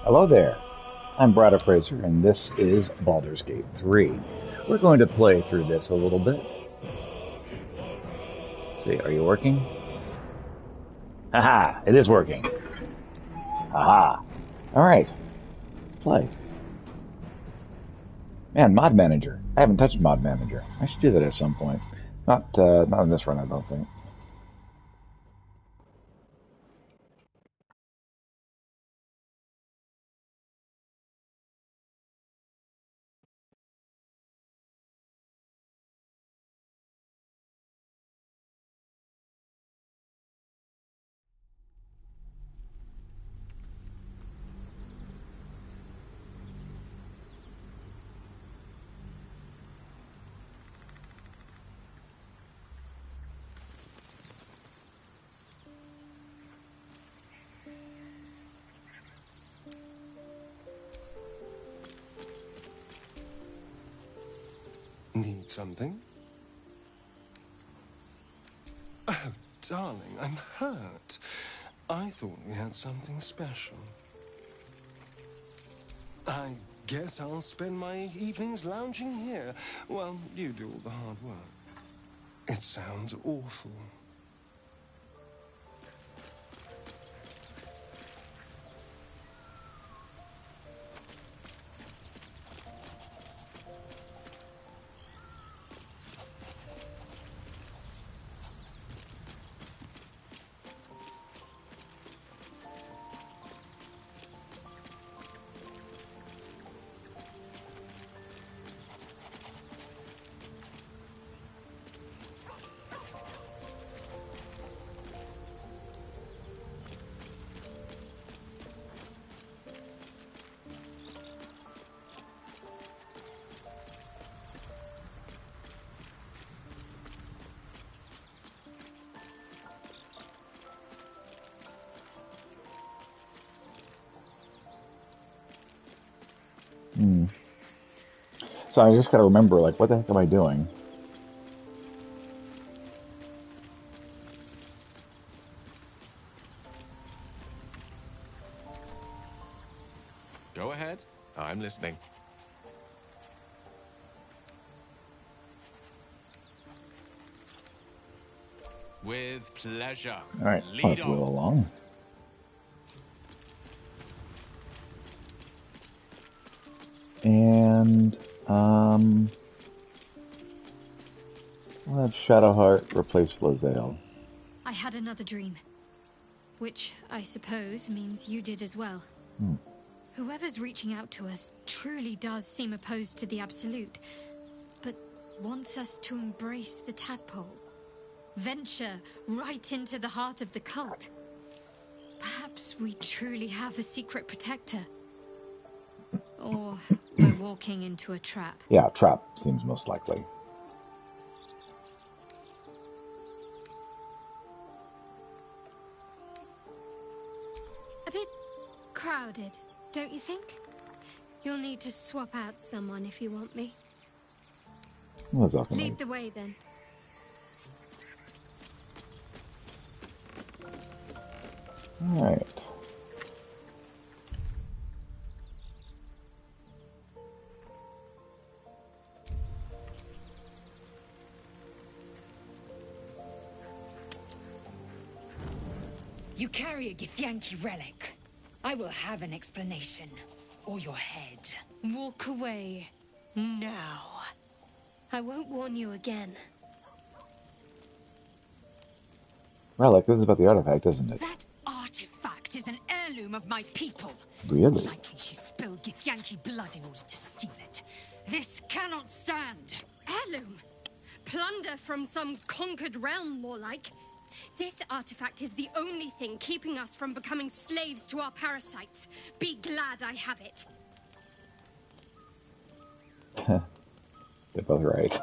Hello there. I'm Brad Fraser, and this is Baldur's Gate 3. We're going to play through this a little bit. See, are you working? Haha, it is working. Haha. Alright, let's play. Man, Mod Manager. I haven't touched Mod Manager. I should do that at some point. Not in this run, I don't think. Need something? Oh, darling, I'm hurt. I thought we had something special. I guess I'll spend my evenings lounging here while you do all the hard work. It sounds awful. So I just gotta remember, like, what the heck am I doing? Go ahead. I'm listening. With pleasure. Alright, Lead let's go on. along. And, let Shadowheart replace Lae'zel. I had another dream. Which, I suppose, means you did as well. Whoever's reaching out to us truly does seem opposed to the Absolute, but wants us to embrace the tadpole. Venture right into the heart of the cult. Perhaps we truly have a secret protector. Or we're walking into a trap. Yeah, trap seems most likely. A bit crowded, don't you think? You'll need to swap out someone if you want me. Lead the way, then. Alright. You carry a Githyanki relic. I will have an explanation. Or your head. Walk away. Now. I won't warn you again. Relic, this is about the artifact, isn't it? That artifact is an heirloom of my people. Really? Likely she spilled Githyanki blood in order to steal it. This cannot stand. Heirloom? Plunder from some conquered realm, more like. This artifact is the only thing keeping us from becoming slaves to our parasites. Be glad I have it. They're both right.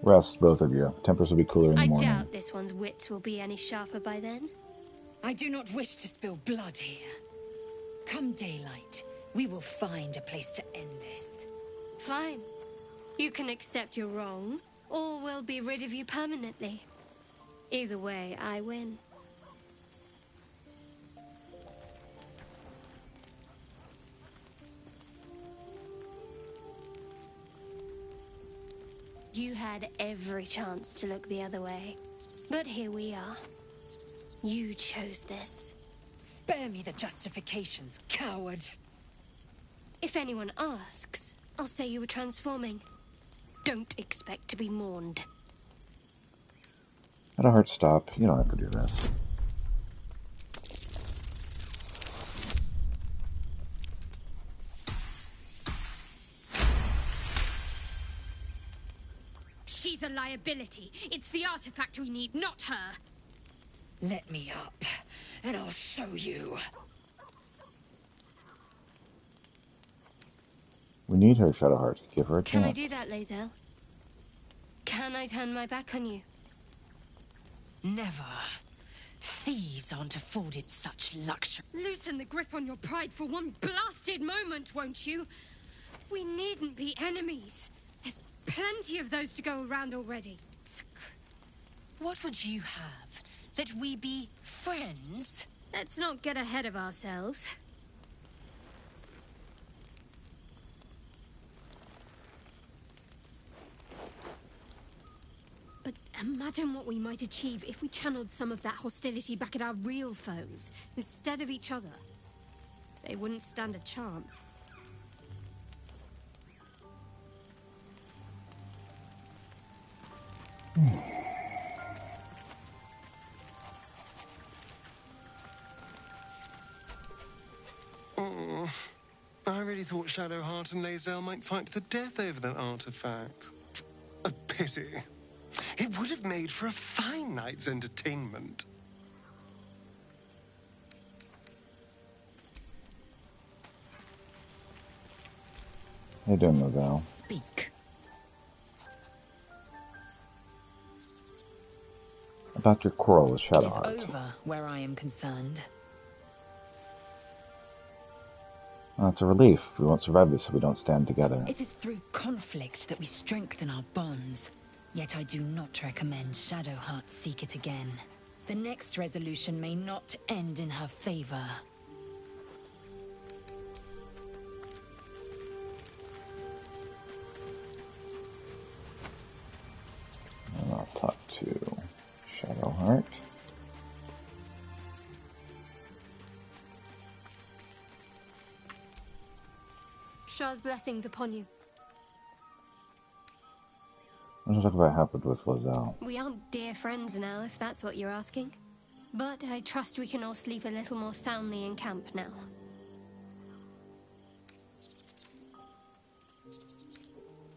Rest, both of you. Tempers will be cooler in the morning. I doubt this one's wits will be any sharper by then. I do not wish to spill blood here. Come daylight, we will find a place to end this. Fine. You can accept you're wrong, or we'll be rid of you permanently. Either way, I win. You had every chance to look the other way. But here we are. You chose this. Spare me the justifications, coward. If anyone asks, I'll say you were transforming. Don't expect to be mourned. Shadowheart, stop. You don't have to do this. She's a liability. It's the artifact we need, not her. Let me up, and I'll show you. We need her, Shadowheart. Give her a Can I chance. do that, Lae'zel? Can I turn my back on you? Never. Thieves aren't afforded such luxury. Loosen the grip on your pride for one blasted moment, won't you? We needn't be enemies. There's plenty of those to go around already. What would you have? That we be friends? Let's not get ahead of ourselves. But imagine what we might achieve if we channeled some of that hostility back at our real foes, instead of each other. They wouldn't stand a chance. Oh, I really thought Shadowheart and Lae'zel might fight to the death over that artifact. A pity. It would have made for a fine night's entertainment. How you doing, Lae'zel? Speak. About your quarrel with It is Shadowheart. over where I am concerned. Well, it's a relief. We won't survive this if we don't stand together. It is through conflict that we strengthen our bonds. Yet I do not recommend Shadowheart seek it again. The next resolution may not end in her favor. And I'll talk to Shadowheart. Shah's blessings upon you. Let's talk about what happened with Lae'zel. We aren't dear friends now, if that's what you're asking. But I trust we can all sleep a little more soundly in camp now.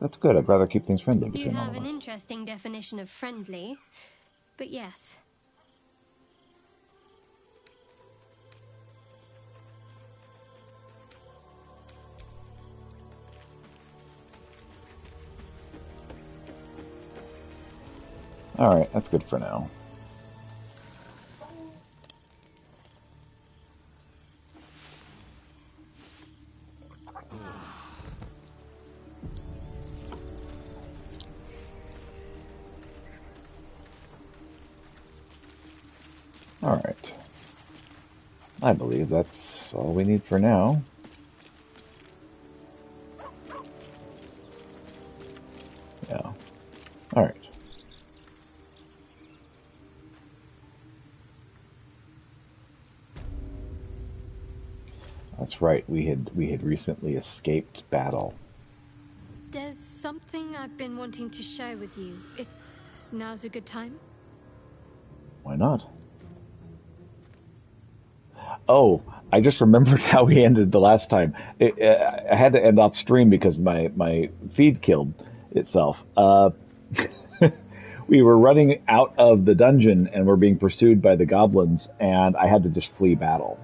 That's good. I'd rather keep things friendly You between all have of an us. interesting definition of friendly, but yes. Alright, that's good for now. Alright. I believe that's all we need for now. Yeah. Alright. That's right. We had recently escaped battle. There's something I've been wanting to share with you, if now's a good time. Why not? Oh, I just remembered how we ended the last time. I had to end off stream because my feed killed itself. We were running out of the dungeon and were being pursued by the goblins, and I had to just flee battle.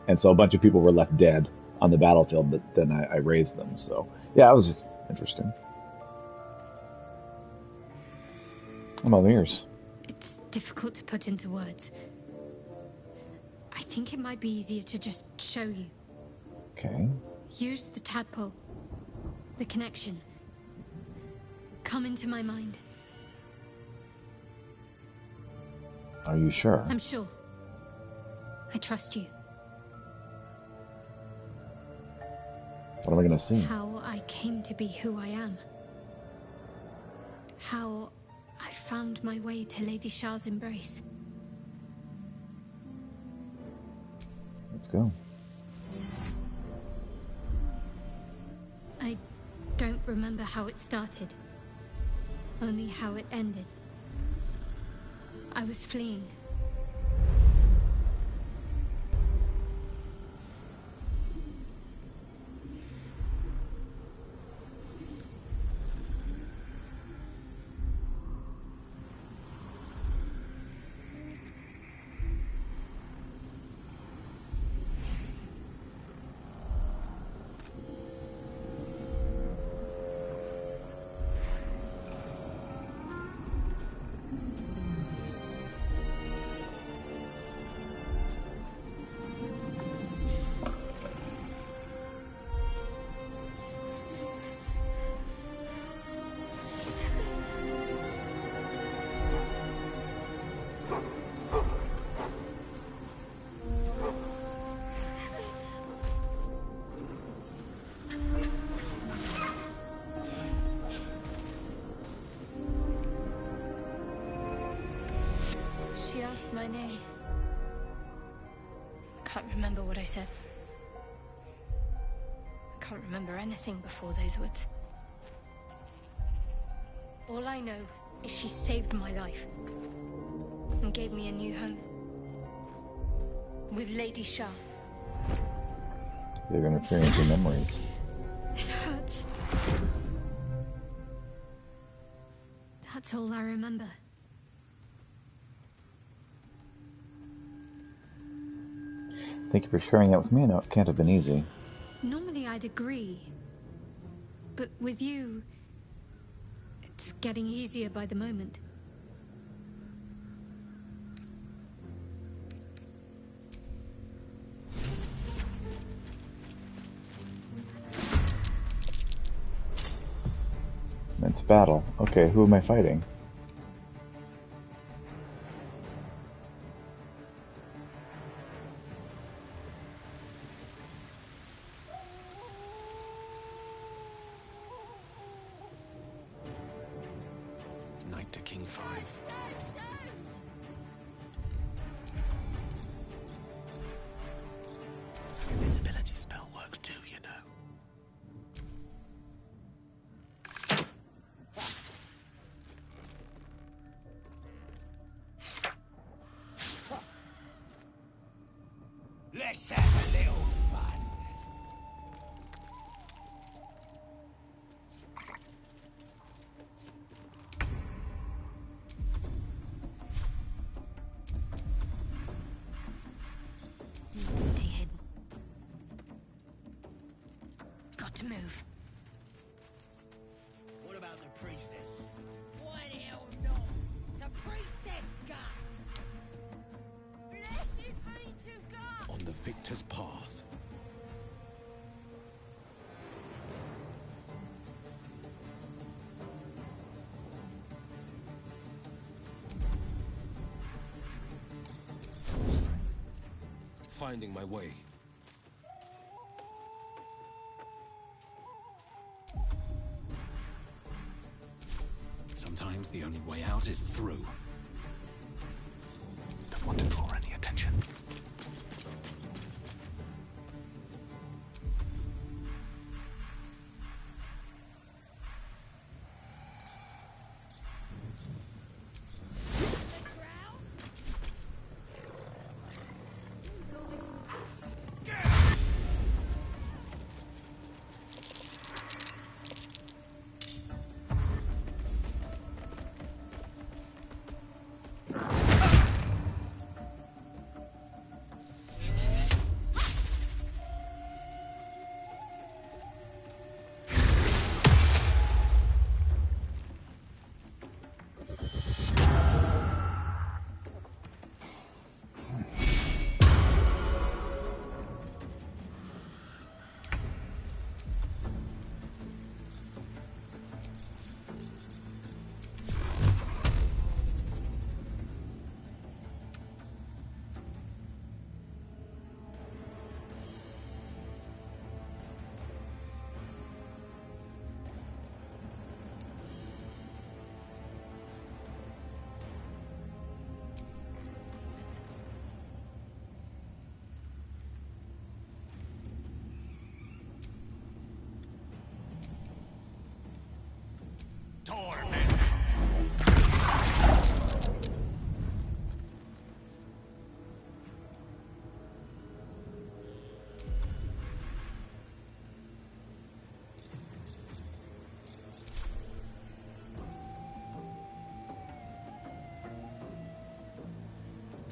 And so a bunch of people were left dead on the battlefield, but then I raised them. So, yeah, it was interesting. I'm all ears. It's difficult to put into words. I think it might be easier to just show you. Okay. Use the tadpole. The connection. come into my mind. Are you sure? I'm sure. I trust you. What am I going to see? How I came to be who I am. How I found my way to Lady Shah's embrace. Let's go. I don't remember how it started. Only how it ended. I was fleeing. She asked my name. I can't remember what I said. I can't remember anything before those words. All I know is she saved my life and gave me a new home with Lady Shah. They're interfering with your memories. It hurts. That's all I remember. Thank you for sharing that with me. I know it can't have been easy. Normally I'd agree. But with you, it's getting easier by the moment. It's battle. Okay, who am I fighting? Knight to King 5. Invisibility spell works too, you know. Let's have a little fun. Stay hidden. Got to move. What about the priestess? Why the hell not? The priestess got. Blessed be to God. On the victor's path. Finding my way. Sometimes the only way out is through. Don't want to draw any attention.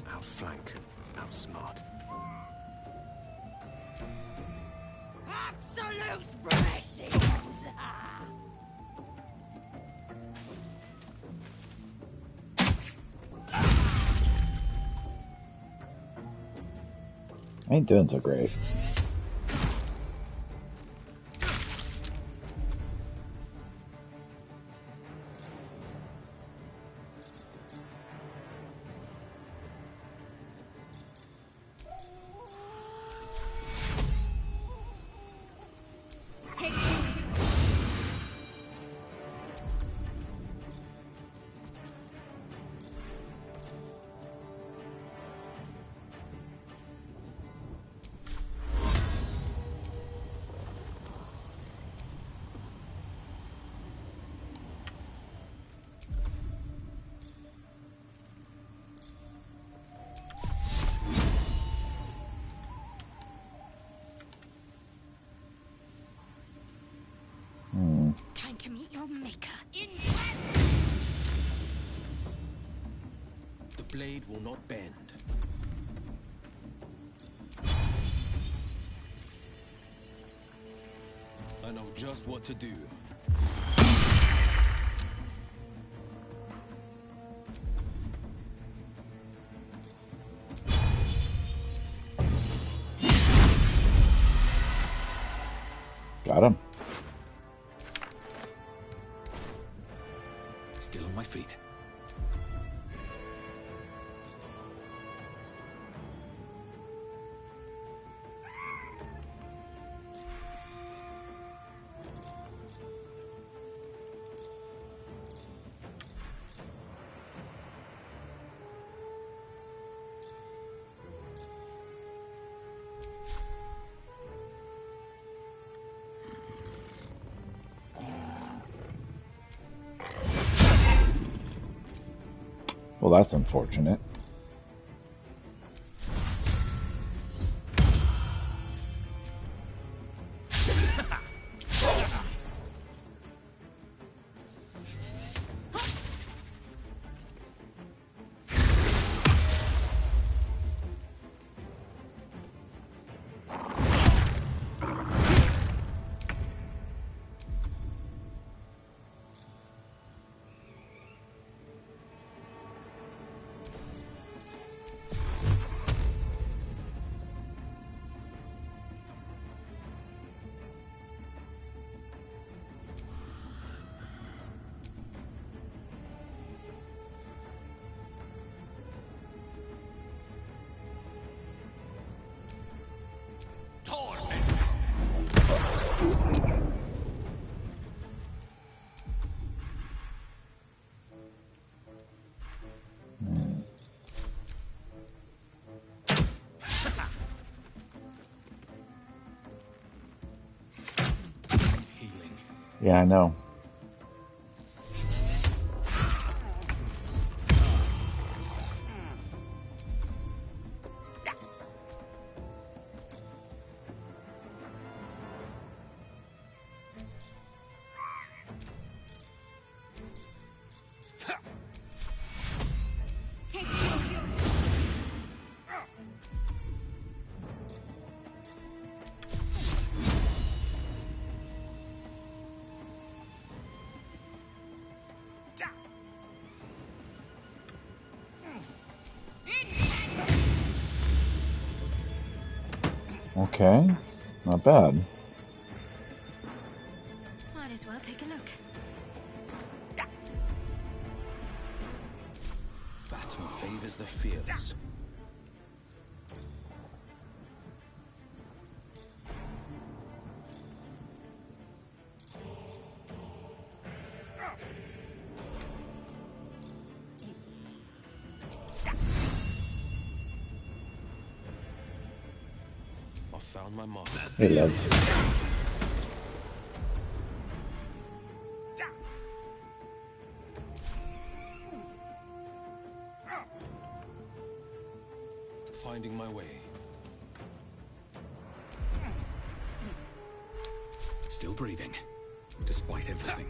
Outflank, outsmart. Absolute blessings! I ain't doing so great. Time to meet your maker. The blade will not bend. I know just what to do. Got him. Still on my feet. Well, that's unfortunate. Yeah, I know. Okay, not bad. Might as well take a look. Battle favors the fearless. I found my mark. Hey, love. finding my way. Still breathing, despite everything.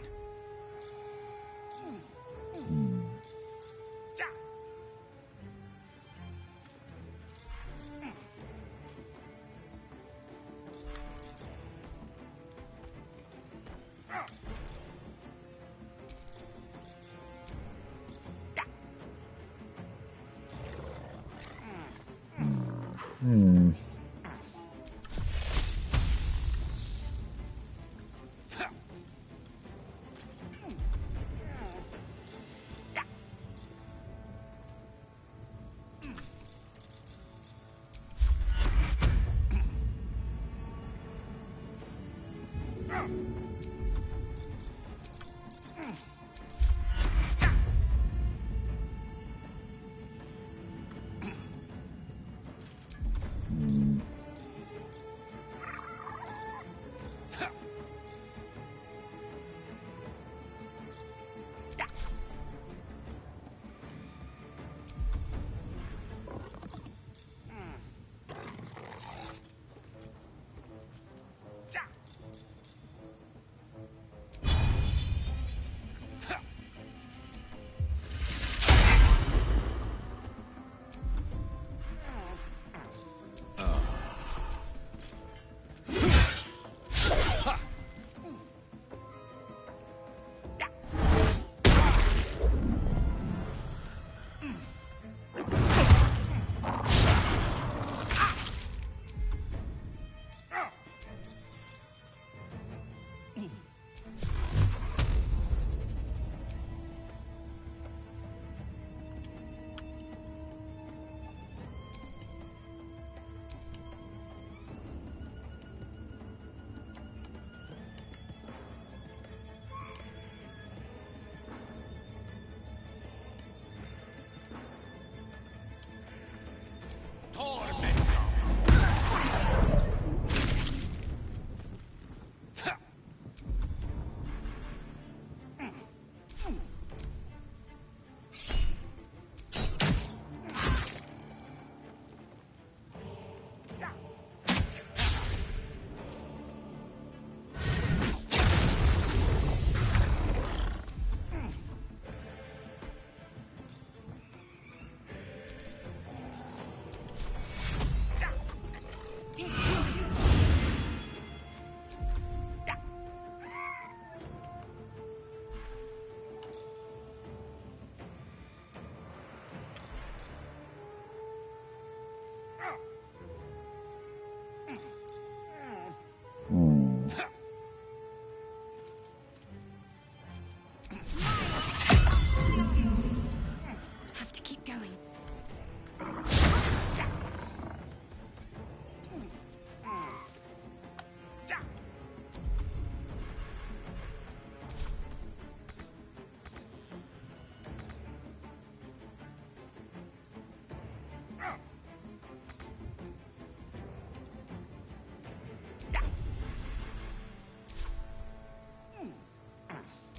Have to keep going.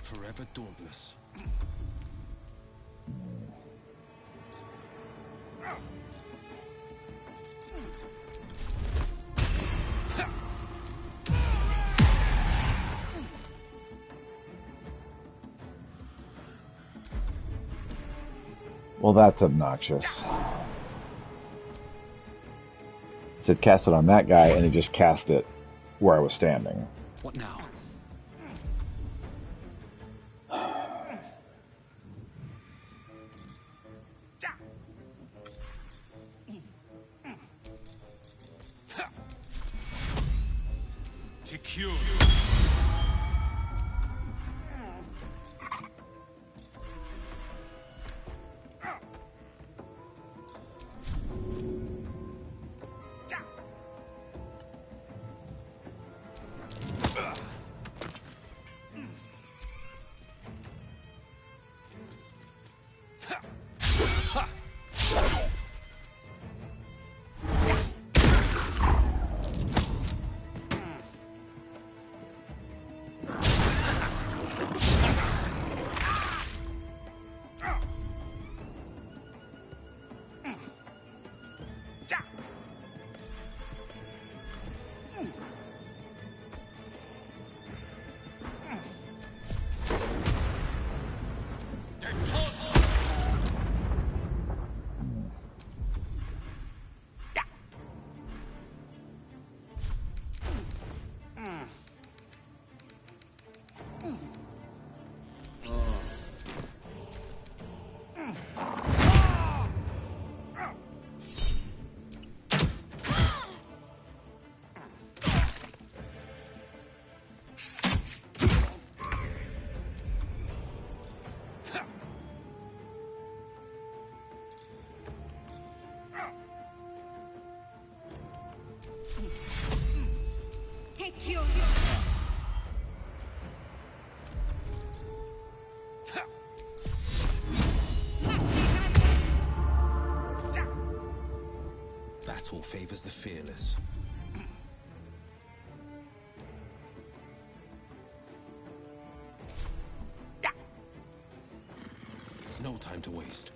Forever dauntless. Well, that's obnoxious. It said cast it on that guy, and he just cast it where I was standing. What now? simple favors the fearless. No time to waste.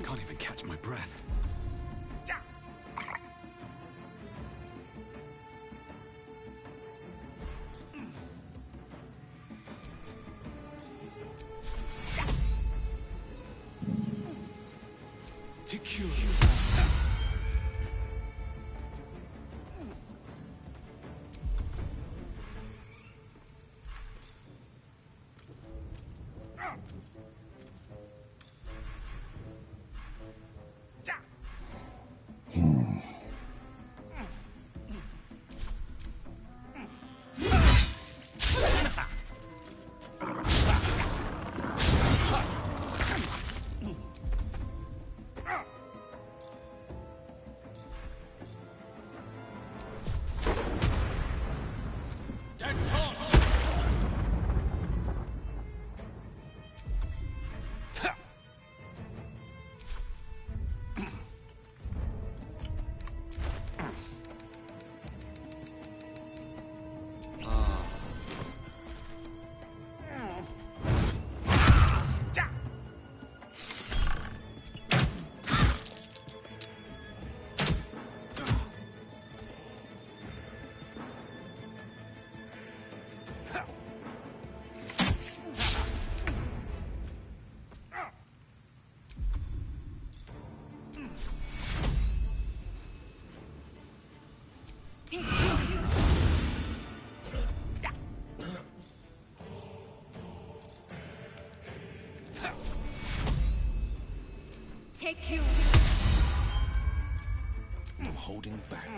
Can't even catch my breath. To cure you. Take you. No holding back.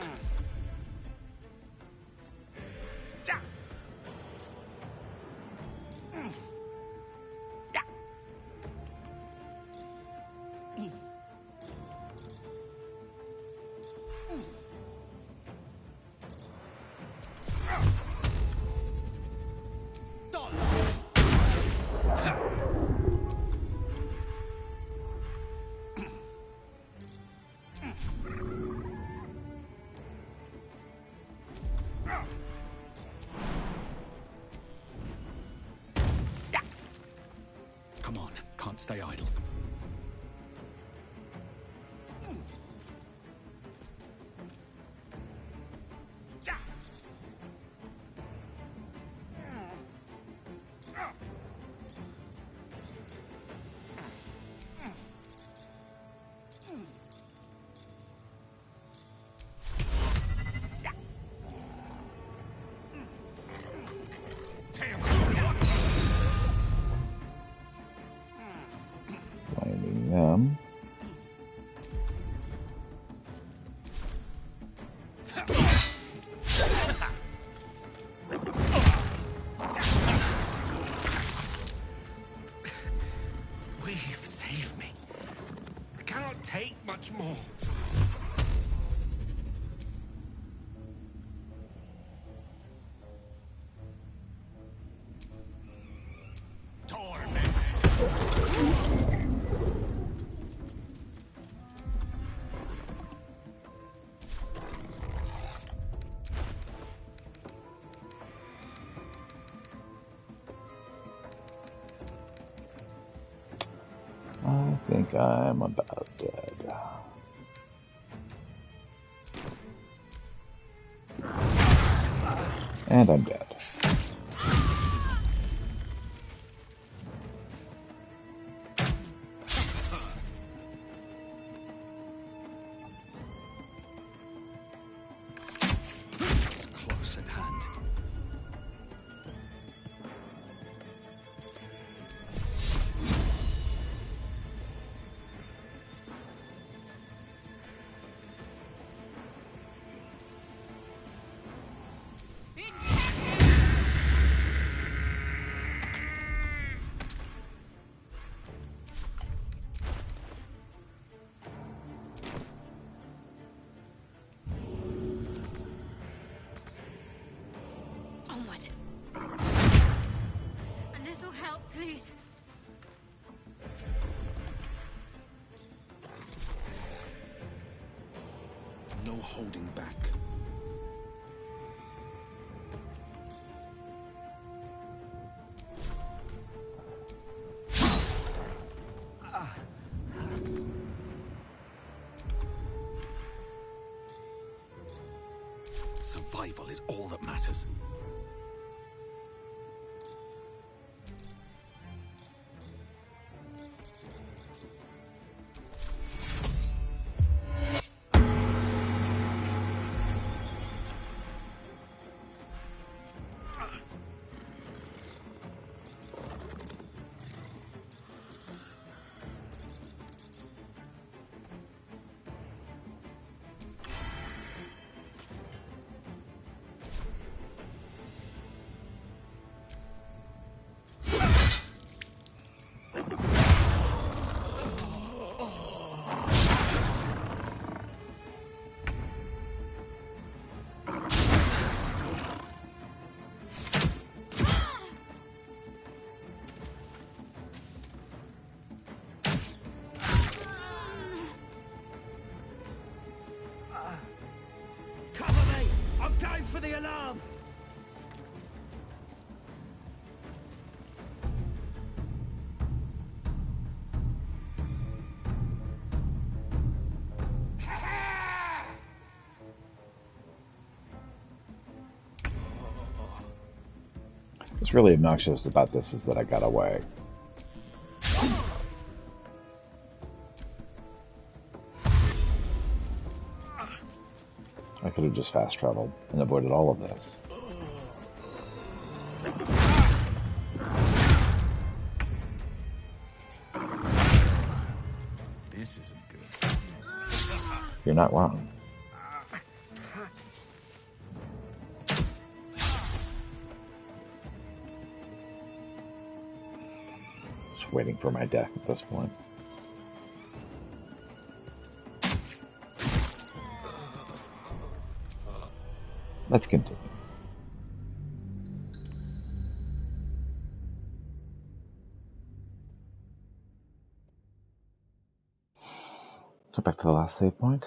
Come on, can't stay idle. Finding them. We've saved me. I cannot take much more. I think I'm about dead. And I'm dead. Close at hand. Onward. A little help, please. No holding back. Survival is all that matters. Cover me! I'm going for the alarm! What's really obnoxious about this is that I got away. I could have just fast traveled and avoided all of this. This isn't good. You're not wrong. Just waiting for my death at this point. Let's continue. So back to the last save point.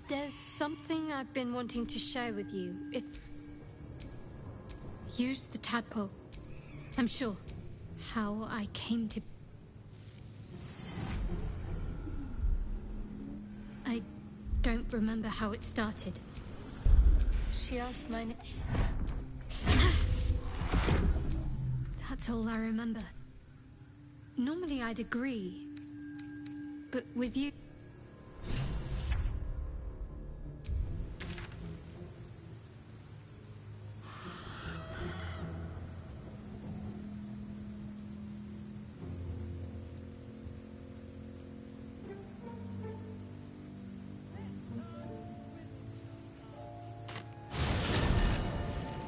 There's something I've been wanting to share with you. Use the tadpole. I'm sure. How I came to... I don't remember how it started. She asked my name. That's all I remember. Normally I'd agree. But with you...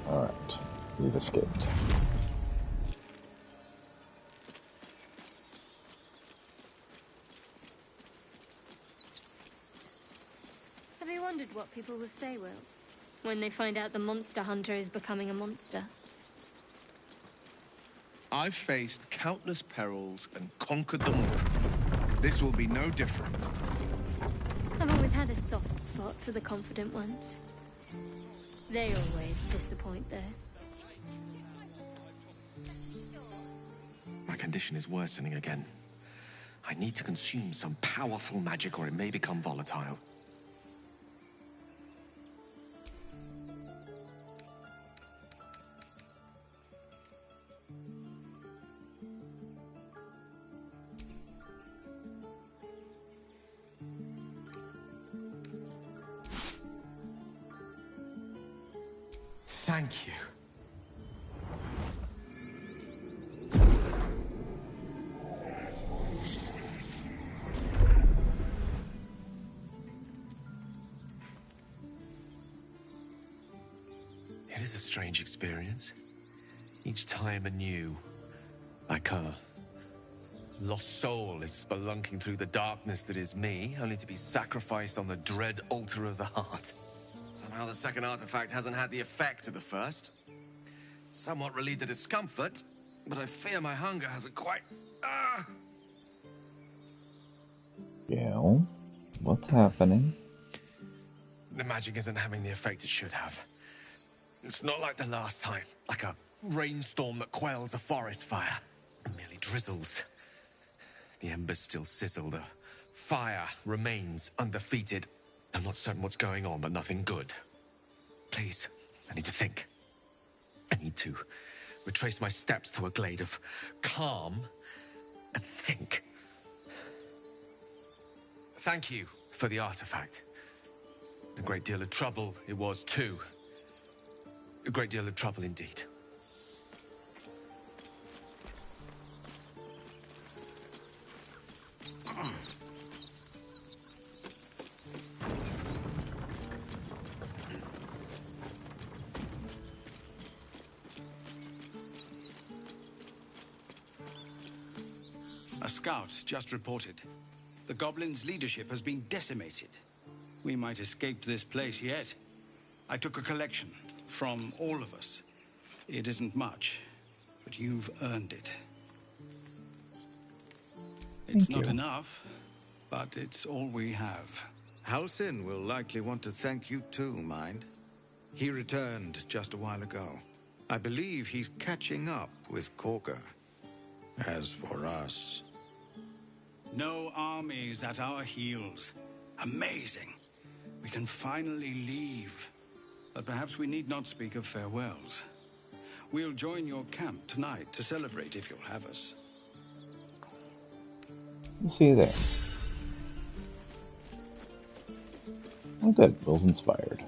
Alright, we've escaped. Have you wondered what people will say, Will? When they find out the monster hunter is becoming a monster? I've faced countless perils and conquered them all. This will be no different. I've always had a soft spot for the confident ones. They always disappoint, though. My condition is worsening again. I need to consume some powerful magic or it may become volatile. Thank you. It is a strange experience. Each time anew, like a lost soul is spelunking through the darkness that is me, only to be sacrificed on the dread altar of the heart. Somehow the second artifact hasn't had the effect of the first. Somewhat relieved the discomfort, but I fear my hunger hasn't quite... Yeah, what's happening? The magic isn't having the effect it should have. It's not like the last time, like a rainstorm that quells a forest fire. It merely drizzles. The embers still sizzle, the fire remains undefeated. I'm not certain what's going on, but nothing good. Please, I need to think. I need to retrace my steps to a glade of calm and think. Thank you for the artifact. A great deal of trouble it was too. A great deal of trouble indeed. A scout just reported. The goblins' leadership has been decimated. We might escape this place yet. I took a collection from all of us. It isn't much, but you've earned it. It's Thank not you. enough, but it's all we have. Halsin will likely want to thank you too, mind. He returned just a while ago. I believe he's catching up with Korga. As for us... No armies at our heels. Amazing. We can finally leave. But perhaps we need not speak of farewells. We'll join your camp tonight to celebrate if you'll have us. We'll see you there. Oh, good. Will's inspired.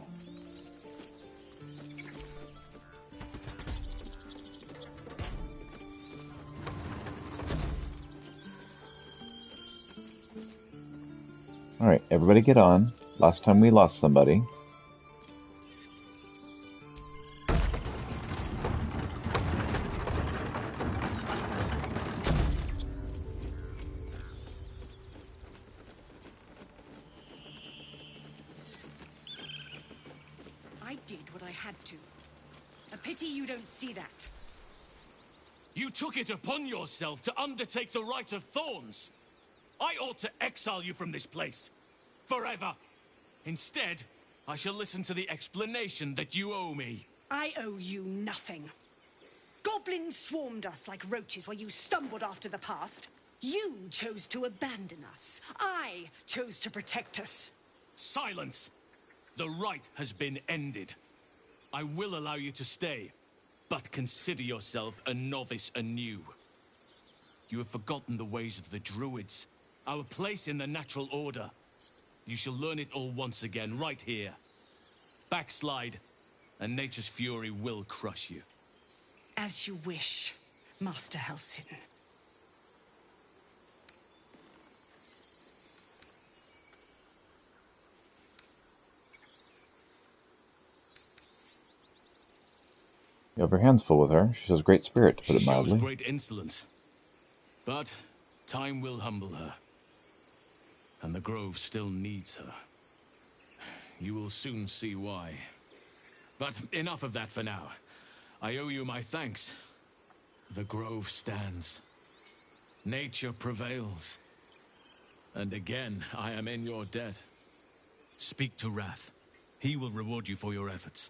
Alright, everybody get on. Last time we lost somebody. I did what I had to. A pity you don't see that. You took it upon yourself to undertake the Rite of Thorns. I ought to exile you from this place. Forever. Instead, I shall listen to the explanation that you owe me. I owe you nothing. Goblins swarmed us like roaches while you stumbled after the past. You chose to abandon us. I chose to protect us. Silence! The rite has been ended. I will allow you to stay, but consider yourself a novice anew. You have forgotten the ways of the druids, our place in the natural order. You shall learn it all once again, right here. Backslide, and nature's fury will crush you. As you wish, Master Halsin. You have her hands full with her. She shows great spirit, to put it She shows mildly. great insolence. But time will humble her. And the Grove still needs her. You will soon see why. But enough of that for now. I owe you my thanks. The Grove stands. Nature prevails. And again, I am in your debt. Speak to Wrath. He will reward you for your efforts.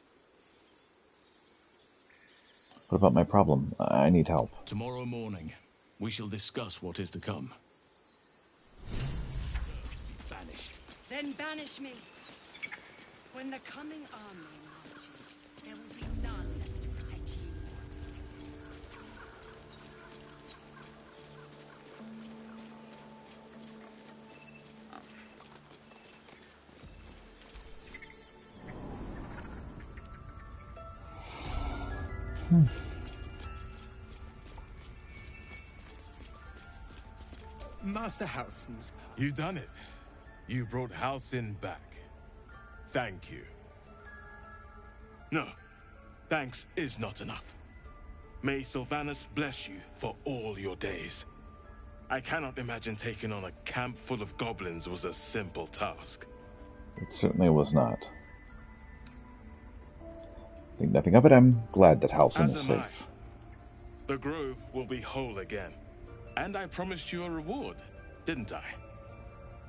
What about my problem? I need help. Tomorrow morning, we shall discuss what is to come. Banished. Then banish me. When the coming army marches, there will be none left to protect you. Master Halson's. You done it. You brought Halcyon back. Thank you. No, thanks is not enough. May Sylvanas bless you for all your days. I cannot imagine taking on a camp full of goblins was a simple task. It certainly was not. Think nothing of it. I'm glad that Halcyon is safe. The grove will be whole again. And I promised you a reward, didn't I?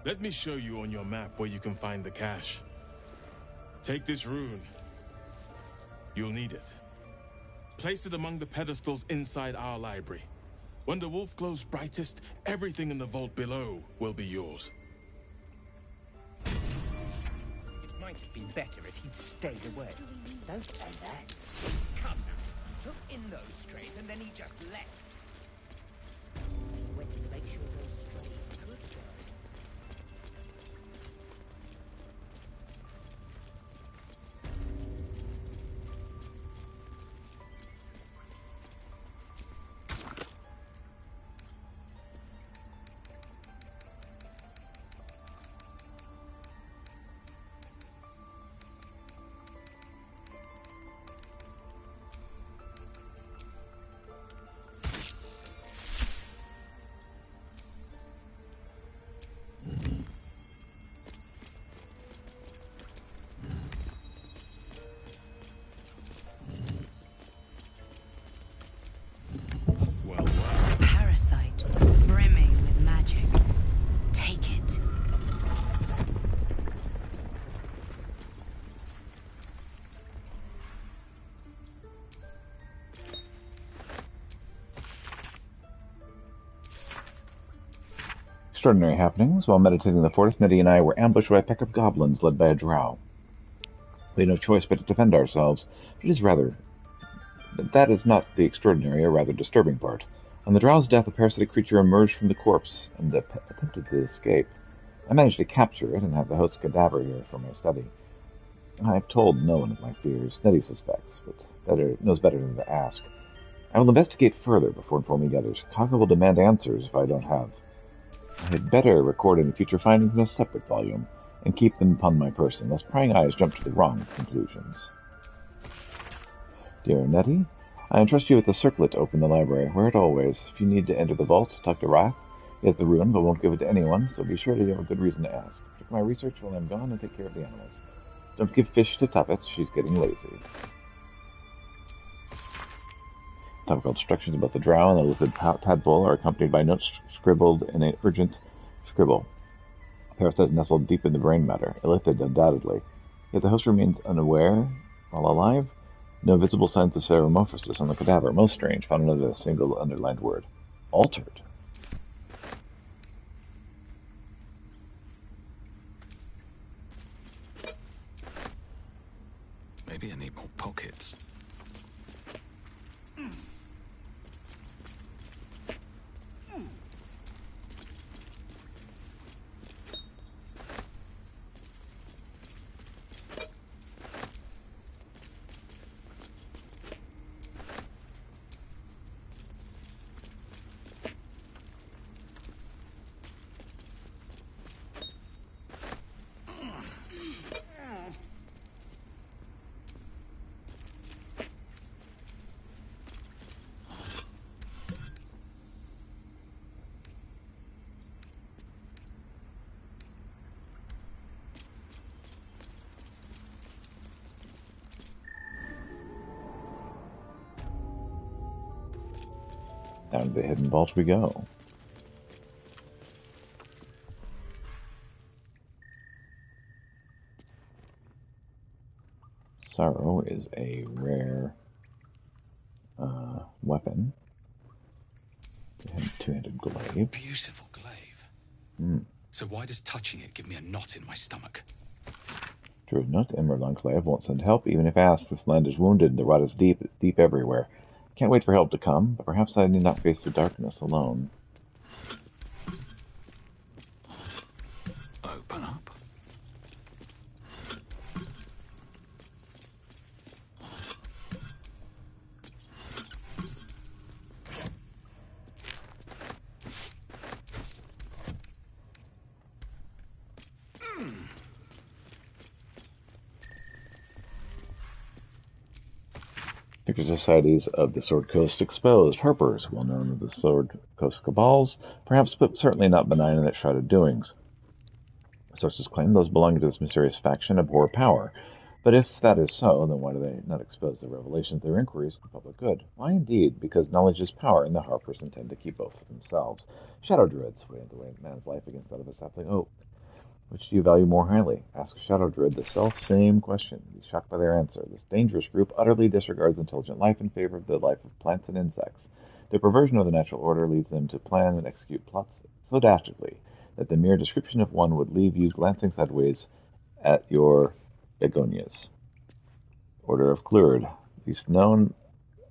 Let me show you on your map where you can find the cache. Take this rune. You'll need it. Place it among the pedestals inside our library. When the wolf glows brightest, everything in the vault below will be yours. It might have been better if he'd stayed away. Don't say that. Come now. He took in those strays and then he just left. He went to make sure those strays could go. Parasite, brimming with magic. Take it. Extraordinary happenings. While meditating in the forest, Nettie and I were ambushed by a pack of goblins led by a drow. We had no choice but to defend ourselves. That is not the extraordinary or rather disturbing part. On the drow's death, a parasitic creature emerged from the corpse and attempted to escape. I managed to capture it and have the host's cadaver here for my study. I have told no one of my fears. Nettie suspects, but knows better than to ask. I will investigate further before informing the others. Kaga will demand answers if I don't have. I had better record any future findings in a separate volume, and keep them upon my person, lest prying eyes jump to the wrong conclusions. Dear Nettie, I entrust you with the circlet to open the library. Wear it always. If you need to enter the vault, talk to Wrath. He has the rune, but won't give it to anyone, so be sure to have a good reason to ask. Check my research while I'm gone and take care of the animals. Don't give fish to Tuppet, she's getting lazy. Topical instructions about the drow and the lizard tadpole are accompanied by notes scribbled in an urgent scribble. A parasite nestled deep in the brain matter, illithid undoubtedly. Yet the host remains unaware while alive. No visible signs of ceremorphosis on the cadaver. Most strange. Found another single underlined word. Altered. Maybe I need more pockets. Down to the hidden vault we go. Sorrow is a rare weapon. Two-handed glaive. Beautiful glaive. So why does touching it give me a knot in my stomach? True enough, Emerald Enclave won't send help, even if asked. This land is wounded, the rot is deep, it's deep everywhere. Can't wait for help to come, but perhaps I need not face the darkness alone. Open up. Secret societies of the Sword Coast exposed. Harpers, well known of the Sword Coast cabals, perhaps, but certainly not benign in its shrouded doings. Sources claim those belonging to this mysterious faction abhor power. But if that is so, then why do they not expose the revelations of their inquiries to the public good? Why indeed? Because knowledge is power, and the Harpers intend to keep both for themselves. Shadow Druids weigh the man's life against that of a sapling oak. Which do you value more highly? Ask a Shadow Druid the self-same question. Be shocked by their answer. This dangerous group utterly disregards intelligent life in favor of the life of plants and insects. Their perversion of the natural order leads them to plan and execute plots so dastardly that the mere description of one would leave you glancing sideways at your begonias. Order of Clurd. Least known,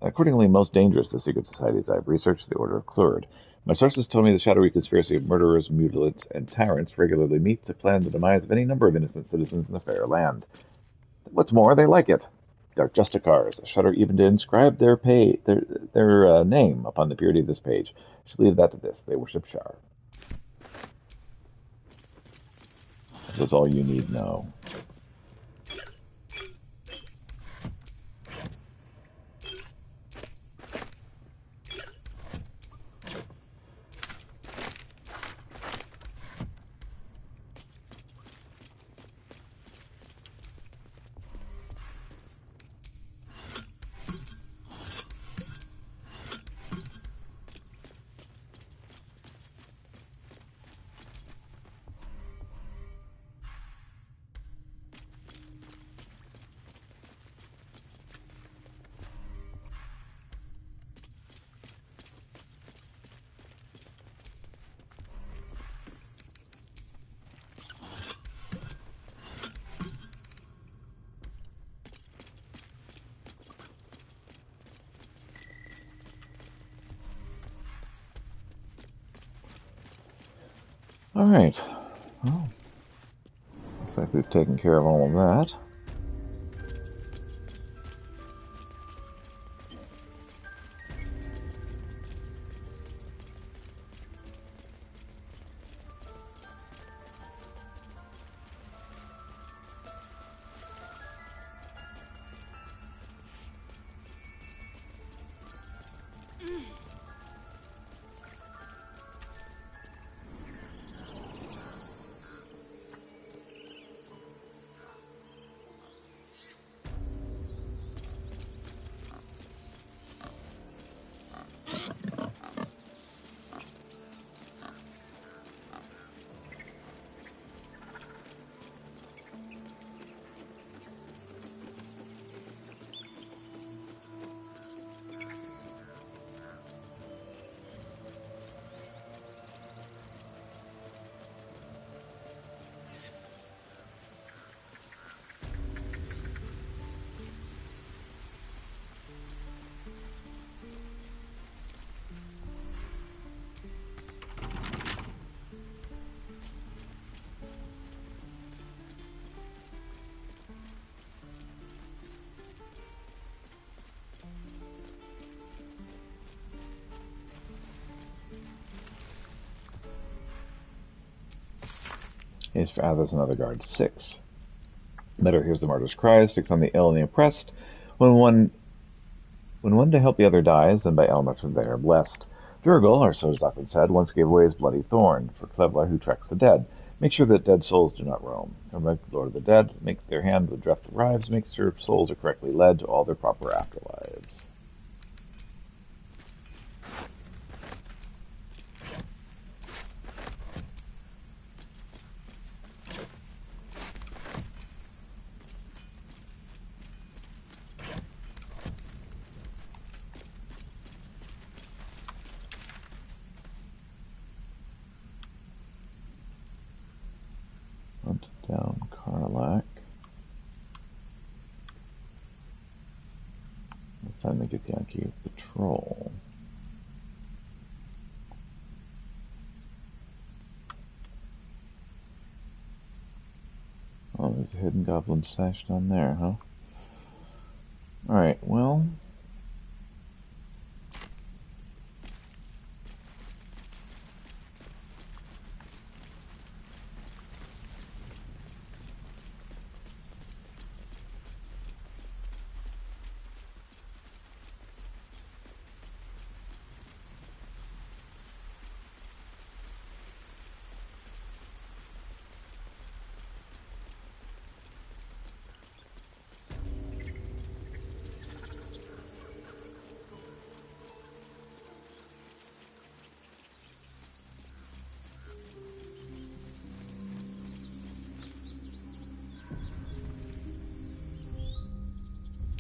accordingly most dangerous the secret societies I have researched, the Order of Clurd. My sources told me the shadowy conspiracy of murderers, mutilates, and tyrants regularly meet to plan the demise of any number of innocent citizens in the fair land. What's more, they like it. Dark Justicars shudder even to inscribe their name upon the purity of this page. I should leave that to this. They worship Shar. That's all you need to know. Alright. Well, looks like we've taken care of all of that. There's another guard. 6. Meadow hears the martyr's cries, sticks on the ill and the oppressed. When one to help the other dies, then by elements they are blessed. Durgal, or so Zakhan said, once gave away his bloody thorn for Klevlar who tracks the dead. Make sure that dead souls do not roam. Come back to the Lord of the Dead, make their hand with Dreft arrives, make sure souls are correctly led to all their proper afterlives. Hunt down Karlak. Time to get the Yankee patrol. Oh, there's a hidden goblin stashed down there, huh? Alright, well...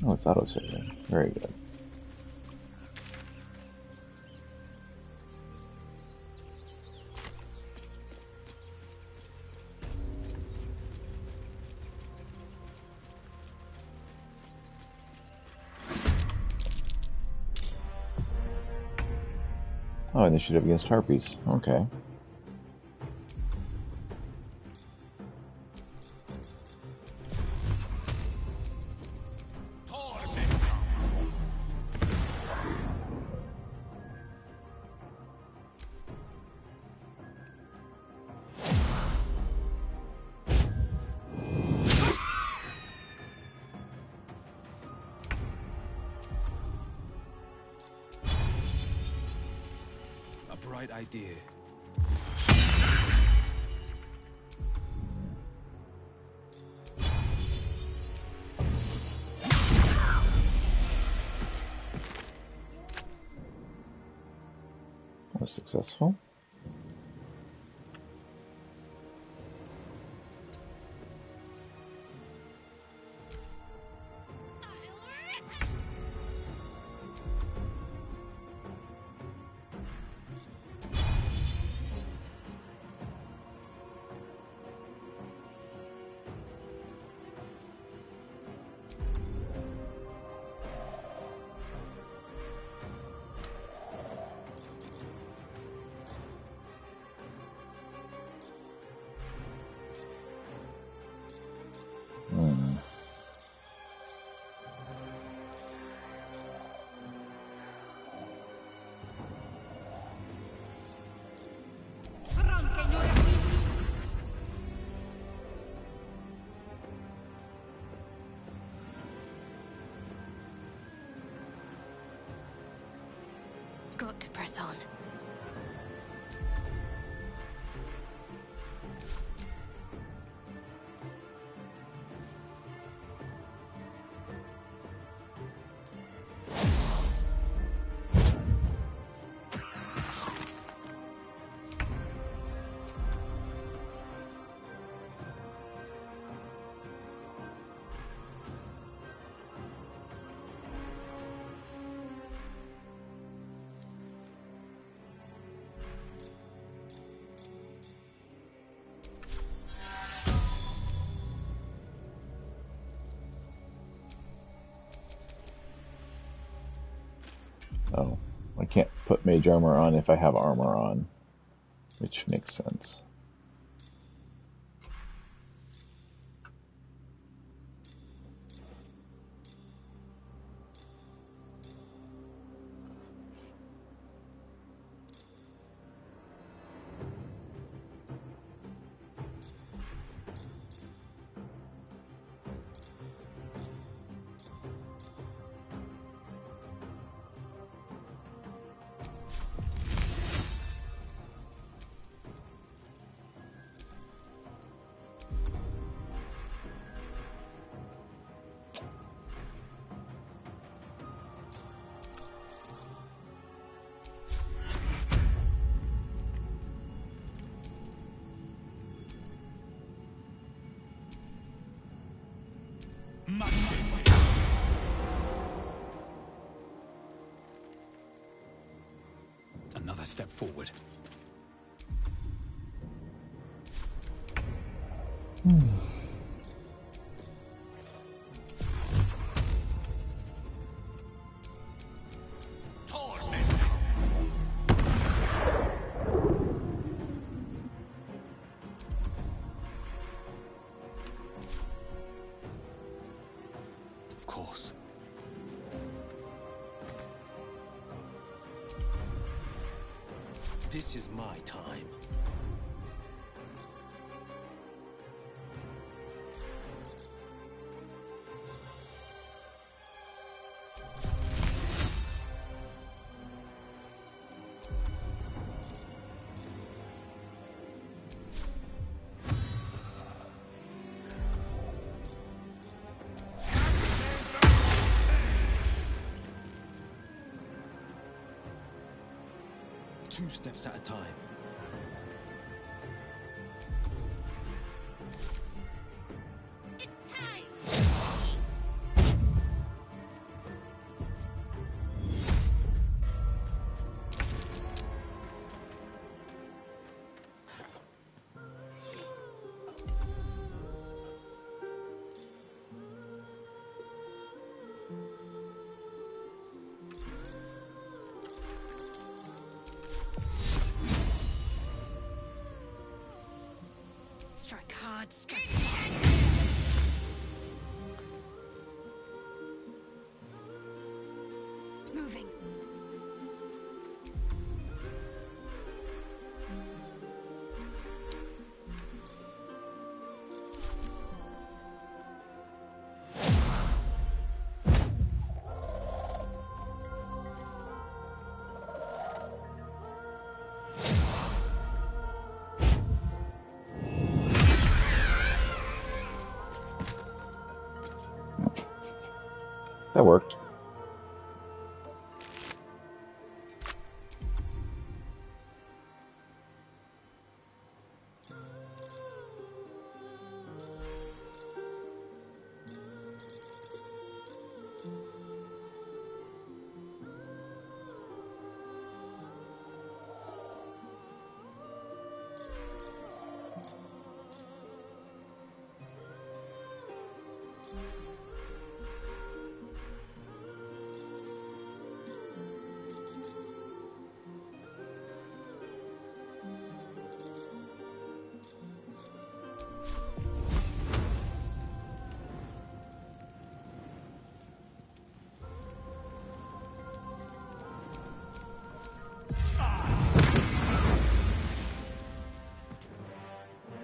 Oh, it's auto-saving. Very good. Oh, initiative against Harpies. Okay. Bright idea. Was successful. Got to press on. Oh, I can't put mage armor on if I have armor on, which makes sense. Another step forward. Of course. This is my time. Two steps at a time. It's time! Strike hard, strike fast. Moving. That worked.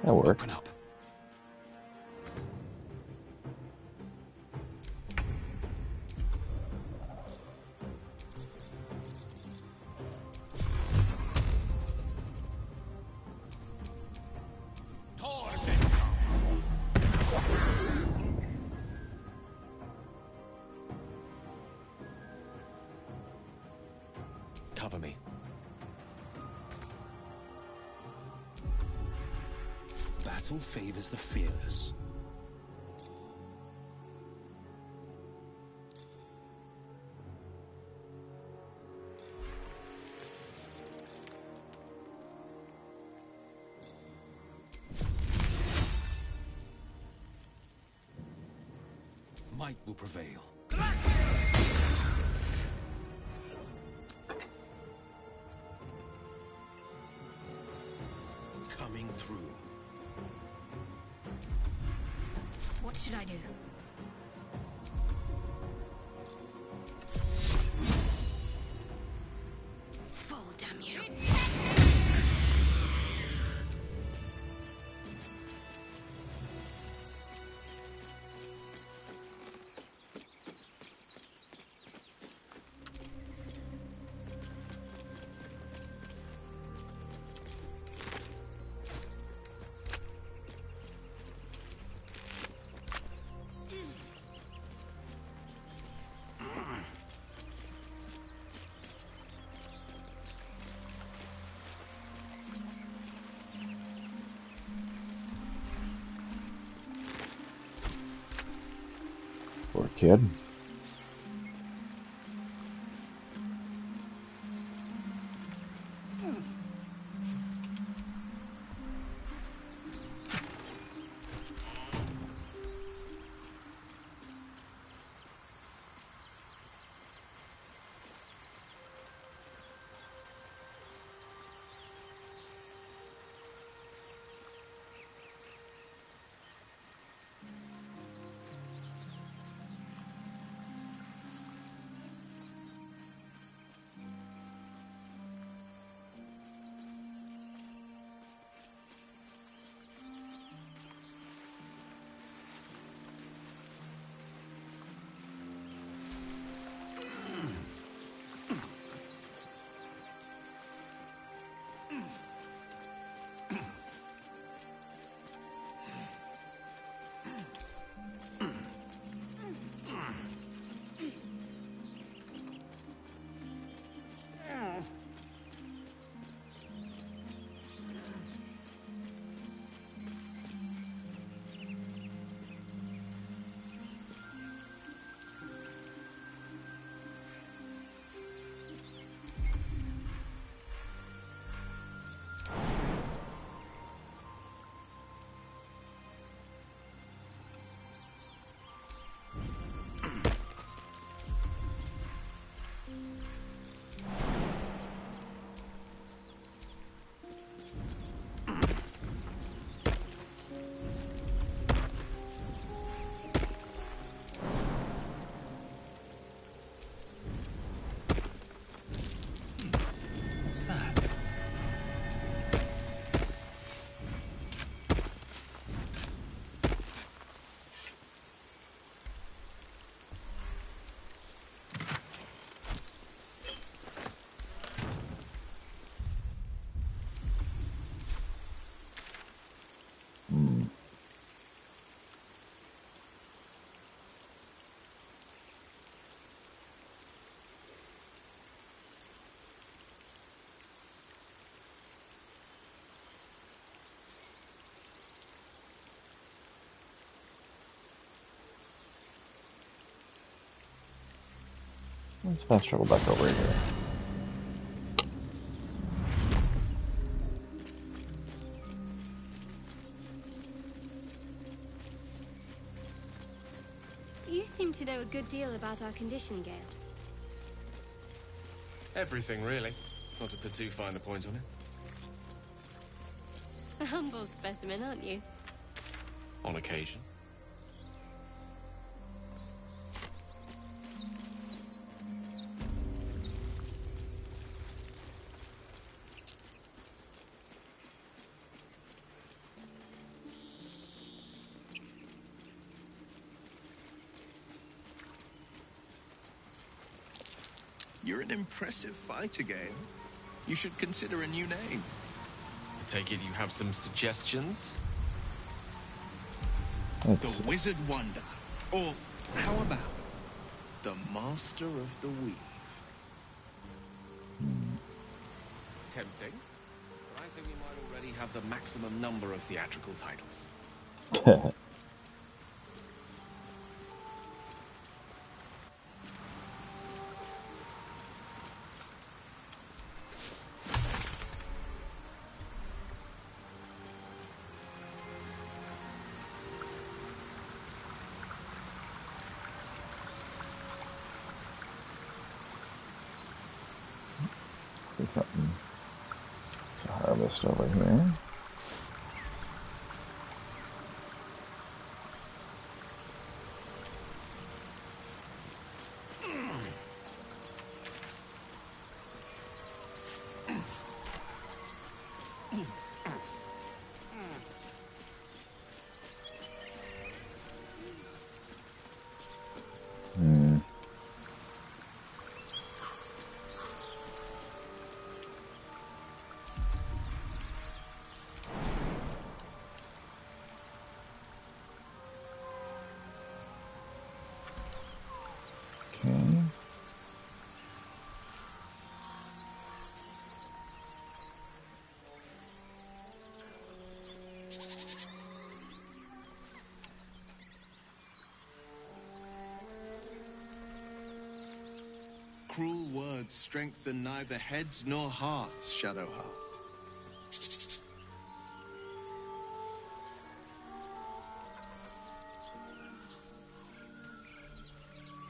That worked. Open up. Cover me. Battle favors the fearless. Might will prevail. Coming through. What should I do? Fall, damn you. Poor kid. Let's fast travel back over here. You seem to know a good deal about our condition, Gale. Everything, really. Not to put too fine a point on it. A humble specimen, aren't you? On occasion. You're an impressive fighter, Gale. You should consider a new name. I take it you have some suggestions? The Wizard Wonder. Or, how about the Master of the Weave? Tempting. But I think we might already have the maximum number of theatrical titles. See something to harvest over here. Okay. Cruel words strengthen neither heads nor hearts, Shadowheart.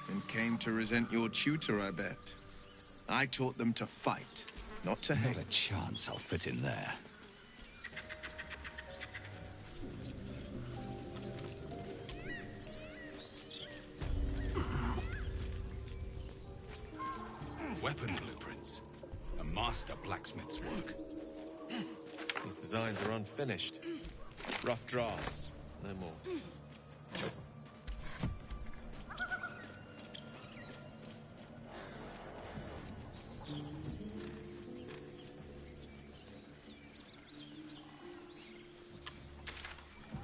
And came to resent your tutor, I bet. I taught them to fight, not to hate. Not a chance I'll fit in there. Weapon blueprints. A master blacksmith's work. These designs are unfinished. Rough drafts, no more.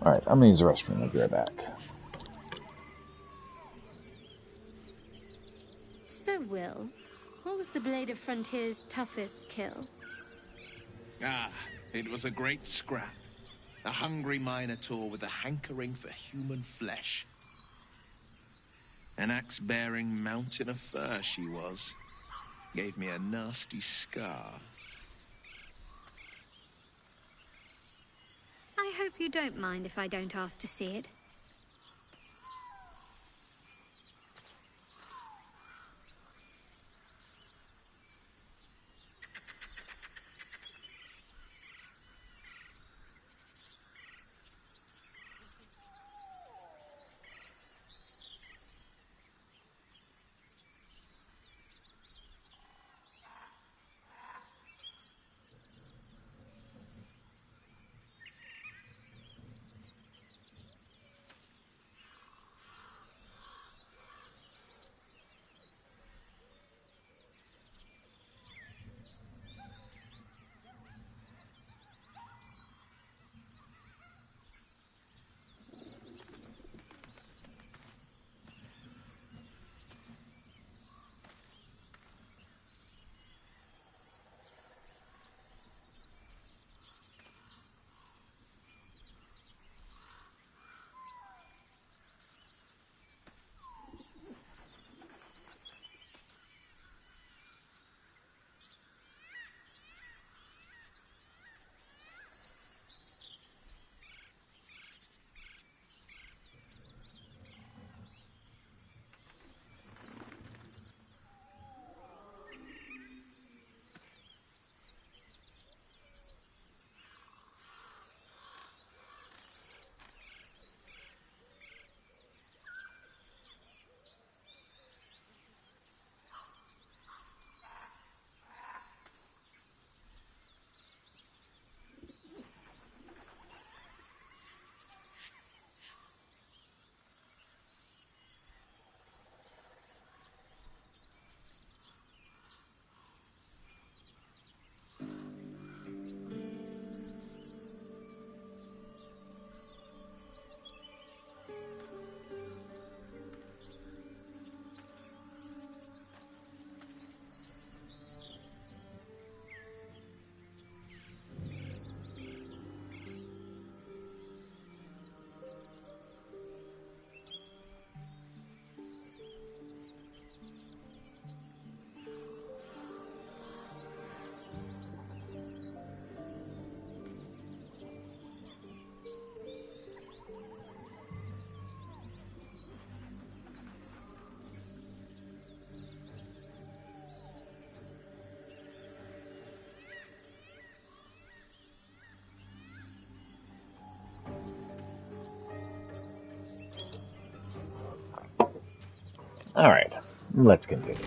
Alright, I'm gonna use the restroom. I'll be right back. So, Will, what was the Blade of Frontier's toughest kill? Ah, it was a great scrap. A hungry minotaur with a hankering for human flesh. An axe-bearing mountain of fur she was. Gave me a nasty scar. I hope you don't mind if I don't ask to see it. All right, let's continue.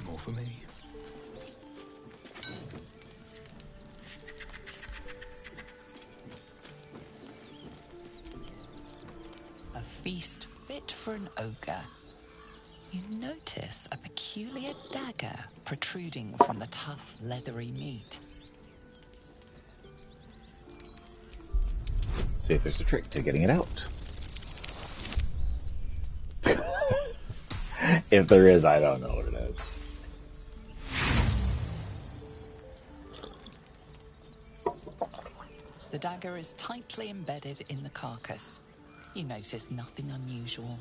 More for me. A feast fit for an ogre. You notice a peculiar dagger protruding from the tough, leathery meat. See if there's a trick to getting it out. If there is, I don't know what it is. The dagger is tightly embedded in the carcass. You notice nothing unusual.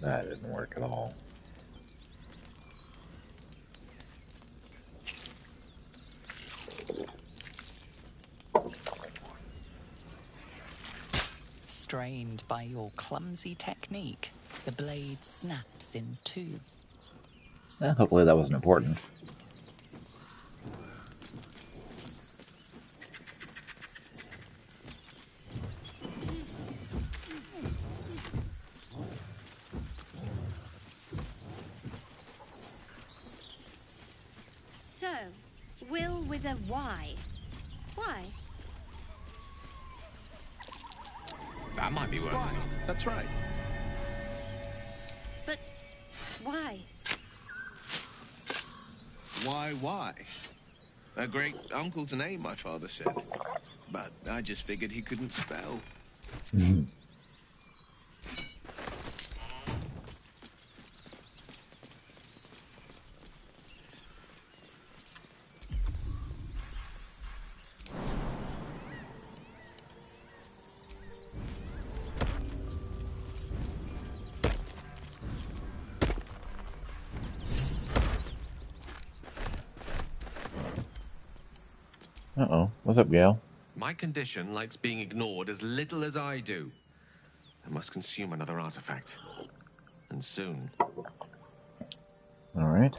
That didn't work at all. Strained by your clumsy technique, the blade snaps in two. Hopefully that wasn't important. So, Will with a Y. Why? That might be worth it. That's right. But why? Why? A great uncle's name, my father said. But I just figured he couldn't spell. Mm-hmm. Uh-oh. What's up, Gale? My condition likes being ignored as little as I do. I must consume another artifact. And soon. All right.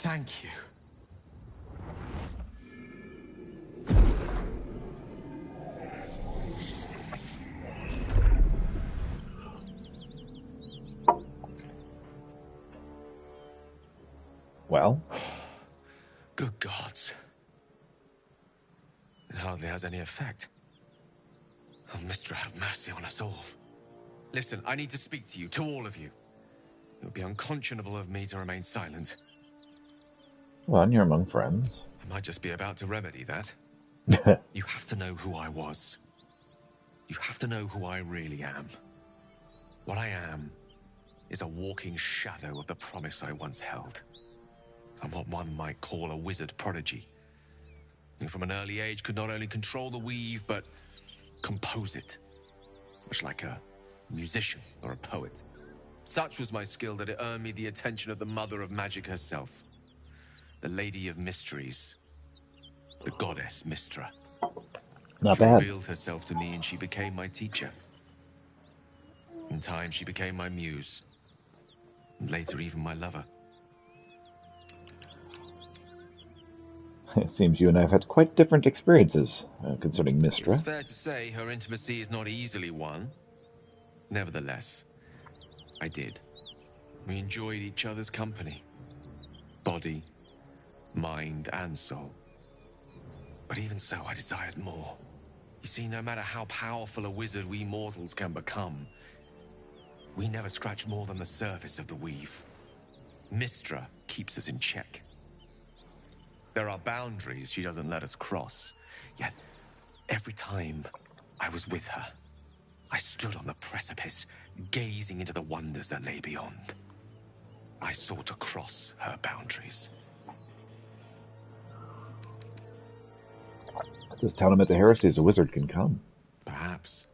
Thank you. Well? Good gods. It hardly has any effect. Oh, Mystra, have mercy on us all. Listen, I need to speak to you, to all of you. It would be unconscionable of me to remain silent. Well, and you're among friends. I might just be about to remedy that. You have to know who I was. You have to know who I really am. What I am is a walking shadow of the promise I once held. I'm what one might call a wizard prodigy. Who from an early age could not only control the weave, but compose it. Much like a musician or a poet. Such was my skill that it earned me the attention of the mother of magic herself. The Lady of Mysteries. The goddess Mystra. Not She bad. revealed herself to me and she became my teacher. In time, she became my muse. And later, even my lover. It seems you and I have had quite different experiences concerning Mystra. It's fair to say her intimacy is not easily won. Nevertheless, I did. We enjoyed each other's company. Body, mind, and soul. But even so, I desired more. You see, no matter how powerful a wizard we mortals can become, we never scratch more than the surface of the weave. Mystra keeps us in check. There are boundaries she doesn't let us cross. Yet, every time I was with her, I stood on the precipice, gazing into the wonders that lay beyond. I sought to cross her boundaries. This tournament to heresy as a wizard can come. Perhaps.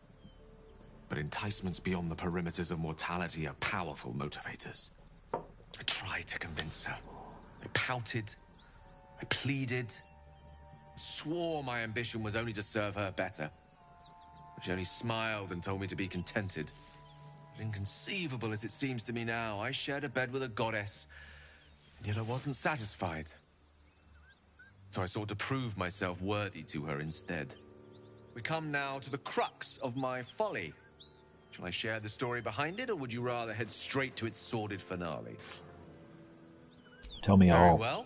But enticements beyond the perimeters of mortality are powerful motivators. I tried to convince her. I pouted. I pleaded. Swore my ambition was only to serve her better. She only smiled and told me to be contented. But inconceivable as it seems to me now, I shared a bed with a goddess, and yet I wasn't satisfied. So I sought to prove myself worthy to her instead. We come now to the crux of my folly. Shall I share the story behind it, or would you rather head straight to its sordid finale? Tell me Very all. well.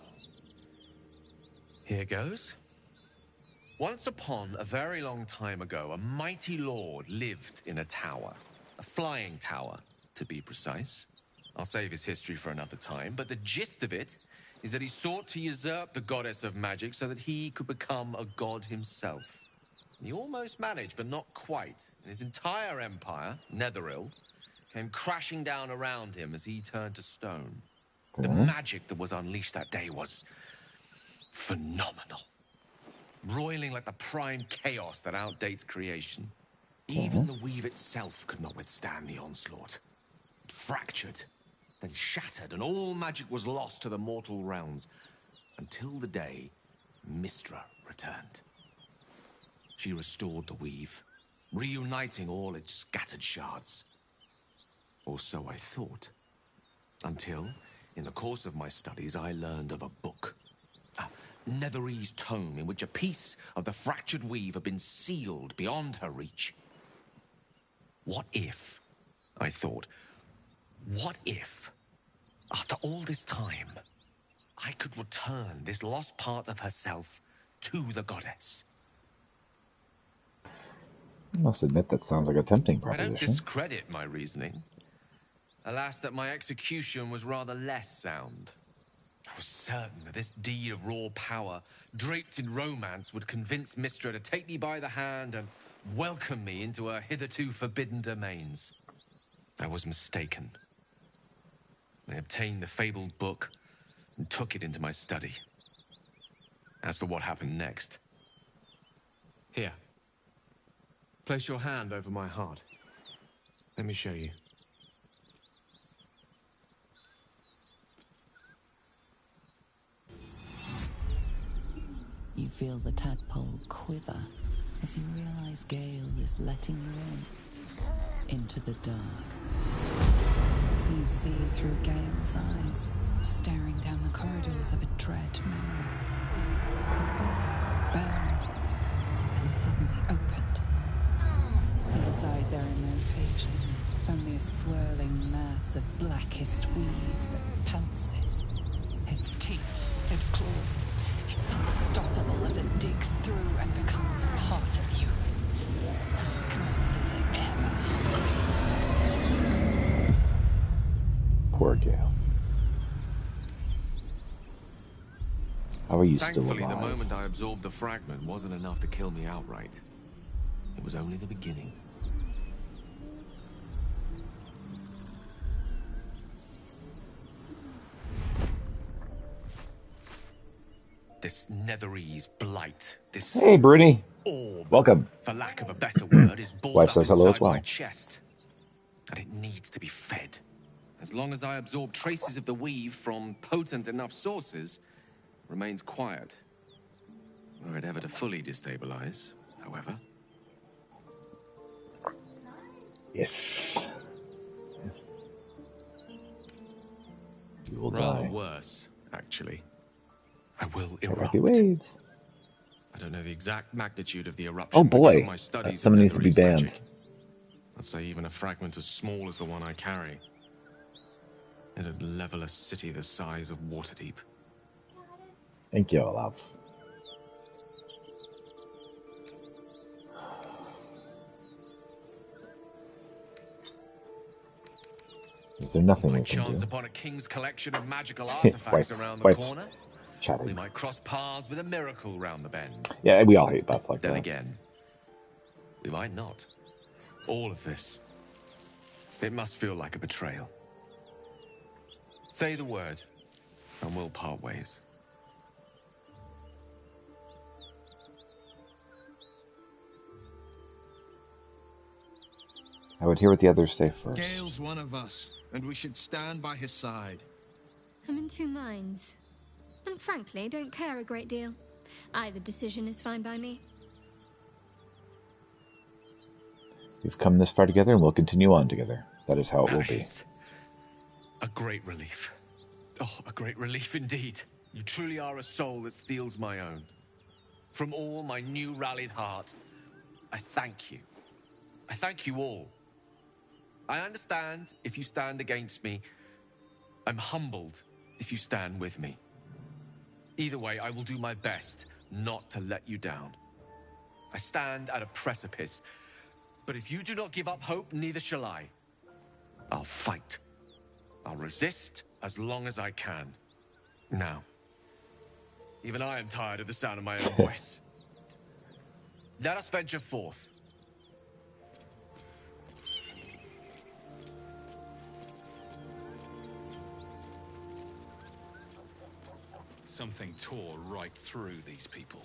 Here goes. Once upon a very long time ago, a mighty lord lived in a tower. A flying tower, to be precise. I'll save his history for another time, but the gist of it is that he sought to usurp the goddess of magic so that he could become a god himself. He almost managed, but not quite. And his entire empire, Netheril, came crashing down around him as he turned to stone. The magic that was unleashed that day was phenomenal. Roiling like the prime chaos that outdates creation. Even the weave itself could not withstand the onslaught. It fractured, then shattered, and all magic was lost to the mortal realms, until the day Mystra returned. She restored the weave, reuniting all its scattered shards. Or so I thought. Until, in the course of my studies, I learned of a book. A Netherese tome in which a piece of the fractured weave had been sealed beyond her reach. What if, I thought, what if, after all this time, I could return this lost part of herself to the goddess? I must admit that sounds like a tempting I proposition. don't discredit my reasoning. Alas, that my execution was rather less sound. I was certain that this deed of raw power, draped in romance, would convince Mystra to take me by the hand and welcome me into her hitherto forbidden domains. I was mistaken. I obtained the fabled book and took it into my study. As for what happened next... Here. Place your hand over my heart. Let me show you. You feel the tadpole quiver as you realize Gale is letting you in, into the dark. You see through Gale's eyes, staring down the corridors of a dread memory. A book bound and suddenly opened. Inside there are no pages, only a swirling mass of blackest weave that pounces. Its teeth, its claws, it's unstoppable as it digs through and becomes part of you. Oh, gods, is it ever hungry? Poor Gale. How are you still Thankfully, alive? the moment I absorbed the fragment wasn't enough to kill me outright. It was only the beginning. This Netherese blight, this Hey, Brittany. orb, Welcome. for lack of a better word, is balled Wife up says hello inside as well. my chest. And it needs to be fed. As long as I absorb traces of the weave from potent enough sources, it remains quiet. Were it ever to fully destabilize, however. Yes. You will Rather die. worse, actually. I will Rocky erupt. waves. I don't know the exact magnitude of the eruption. Oh but boy. given my studies Someone of needs to be Netherese banned. magic, I'd say even a fragment as small as the one I carry, it'd level a city the size of Waterdeep. Thank you, Olaf. Is there nothing we can Chance do? upon a king's collection of magical artifacts around the Wife's corner. chatting. We might cross paths with a miracle round the bend. Yeah, we all hate butts like Then that. again, we might not. All of this. It must feel like a betrayal. Say the word, and we'll part ways. I would hear what the others say first. Gale's one of us, and we should stand by his side. I'm in two minds. And frankly, don't care a great deal. Either decision is fine by me. We've come this far together and we'll continue on together. That is how it will be. A great relief. Oh, a great relief indeed. You truly are a soul that steals my own. From all my new rallied heart, I thank you. I thank you all. I understand if you stand against me. I'm humbled if you stand with me. Either way, I will do my best not to let you down. I stand at a precipice, but if you do not give up hope, neither shall I. I'll fight. I'll resist as long as I can. Now, even I am tired of the sound of my own voice. Let us venture forth. Something tore right through these people.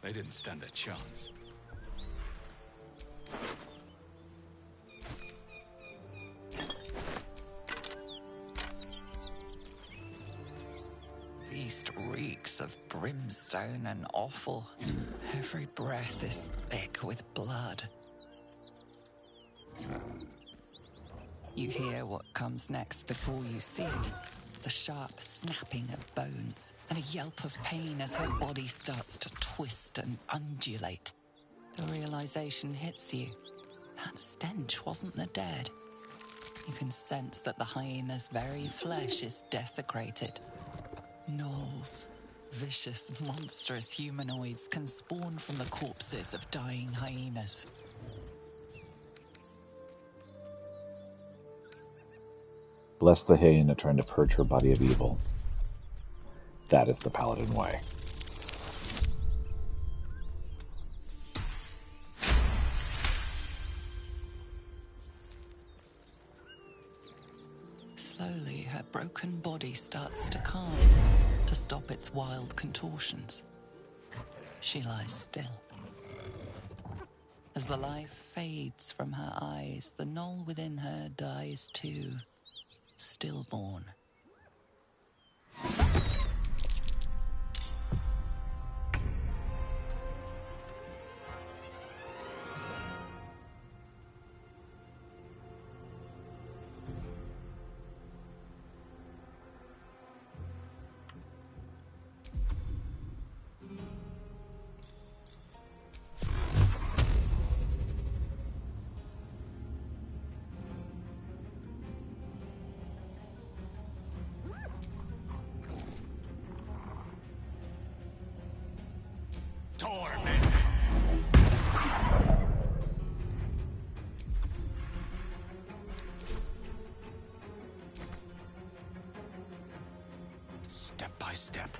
They didn't stand a chance. Feast reeks of brimstone and offal. Every breath is thick with blood. You hear what comes next before you see it. The sharp snapping of bones, and a yelp of pain as her body starts to twist and undulate. The realization hits you. That stench wasn't the dead. You can sense that the hyena's very flesh is desecrated. Gnolls, vicious, monstrous humanoids can spawn from the corpses of dying hyenas. Bless the hyena trying to purge her body of evil. That is the paladin way. Slowly, her broken body starts to calm, to stop its wild contortions. She lies still. As the life fades from her eyes, the gnoll within her dies too, stillborn. Step by step.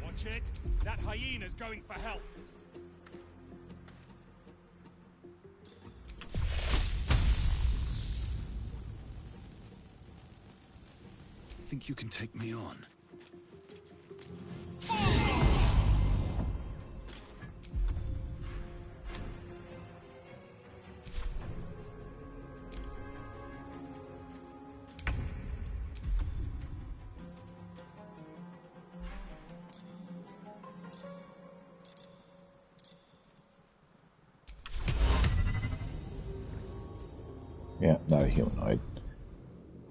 Watch it. That hyena's going for help. Think you can take me on? Yeah, not a humanoid.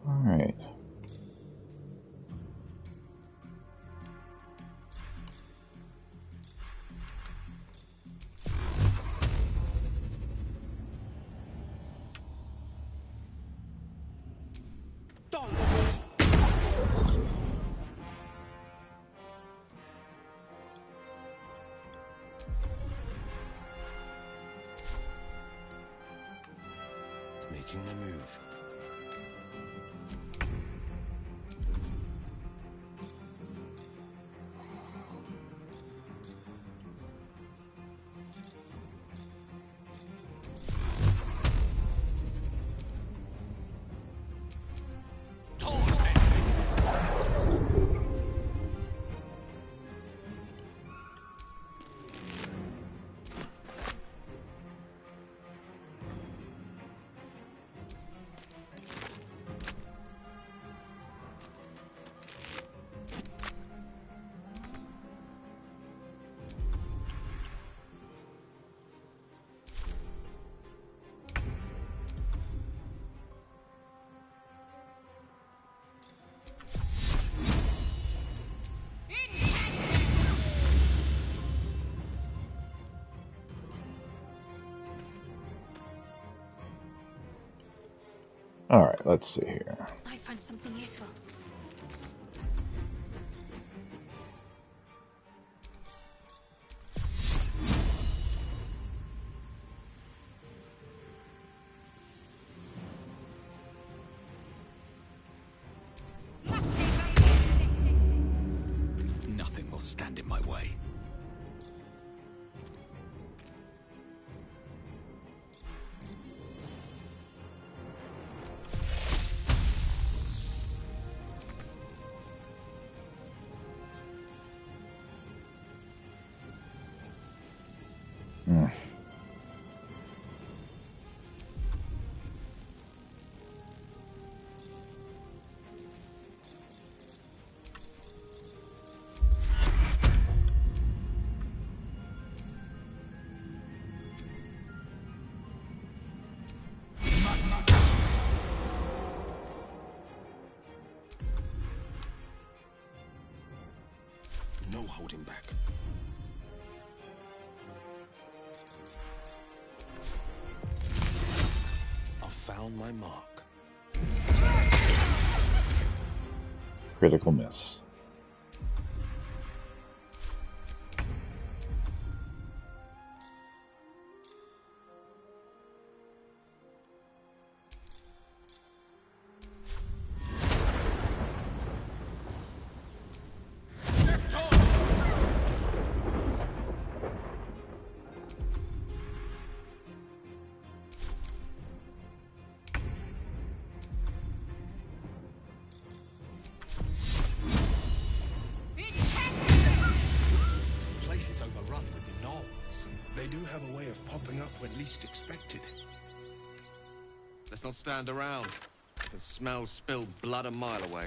Alright. Making the move. Alright, let's see here. I found something useful. Nothing will stand in my way. No holding back. I found my mark. Critical miss. of popping up when least expected. Let's not stand around. I can smell spilled blood a mile away.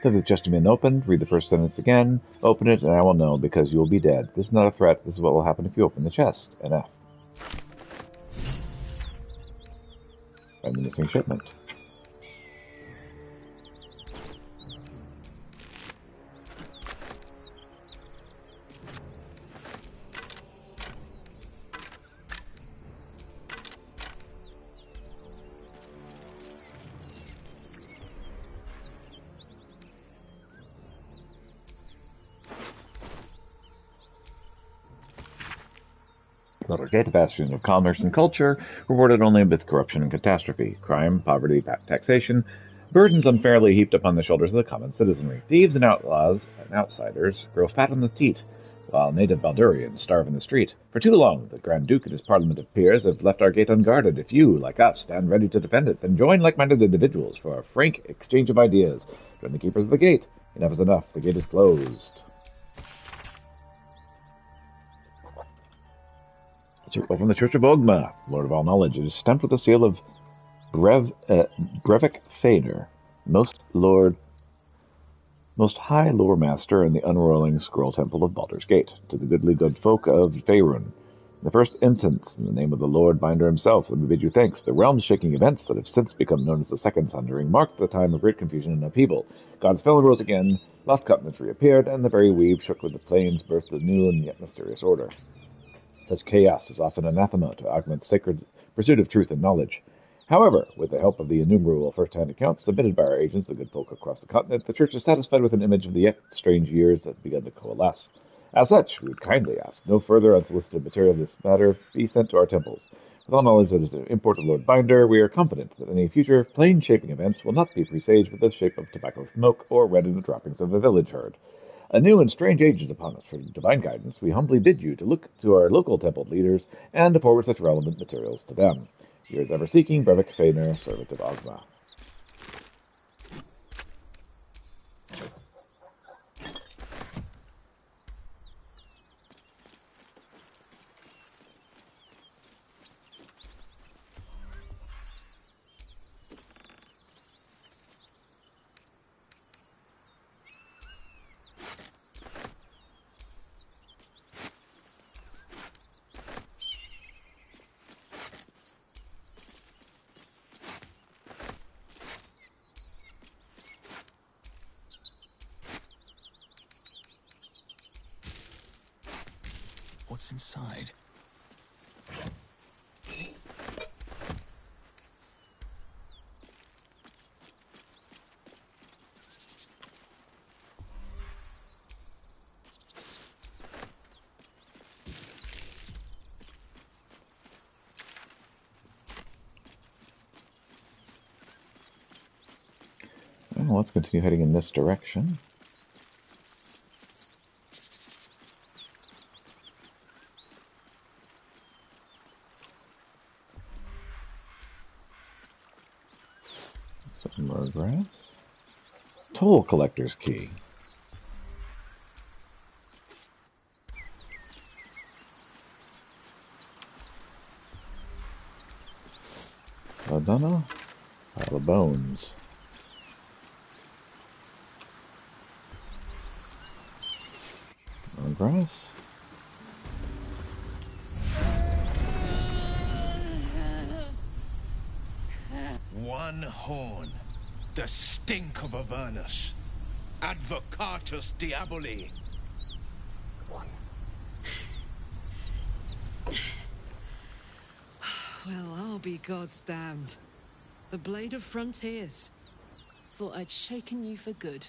If it's just been opened, read the first sentence again, open it, and I will know, because you will be dead. This is not a threat, this is what will happen if you open the chest. NF. And the missing shipment. Little bastion of commerce and culture, rewarded only with corruption and catastrophe, crime, poverty, taxation, burdens unfairly heaped upon the shoulders of the common citizenry. Thieves and outlaws and outsiders grow fat on the teat, while native Baldurians starve in the street. For too long, the Grand Duke and his parliament of peers have left our gate unguarded. If you, like us, stand ready to defend it, then join like-minded individuals for a frank exchange of ideas. Join the keepers of the gate. Enough is enough. The gate is closed. Circle from the Church of Ogma, Lord of all knowledge. It is stamped with the seal of Brevik Fader, most high lore master in the unrolling scroll temple of Baldur's Gate, to the goodly good folk of Faerun. The first incense, in the name of the Lord Binder himself, let me bid you thanks. The realm-shaking events that have since become known as the Second Sundering marked the time of great confusion and upheaval. Gods fell and rose again, lost continents reappeared, and the very weave shook with the plains birthed a new and yet mysterious order. Such chaos is often anathema to augment sacred pursuit of truth and knowledge. However, with the help of the innumerable first-hand accounts submitted by our agents, the good folk across the continent, the Church is satisfied with an image of the yet strange years that have begun to coalesce. As such, we would kindly ask no further unsolicited material of this matter be sent to our temples. With all knowledge that is the import of Lord Binder, we are confident that any future plane-shaping events will not be presaged with the shape of tobacco smoke or read in the droppings of a village herd. A new and strange age is upon us. For divine guidance, we humbly bid you to look to our local temple leaders and to forward such relevant materials to them. Yours ever seeking, Brevik Fener, servant of Ozma. What's inside? Well, let's continue heading in this direction. Some more grass. Toll collector's key. Ladonna. Pile of bones. More grass. One horn. The stink of Avernus. Advocatus Diaboli. Well, I'll be God's damned. The Blade of Frontiers. Thought I'd shaken you for good.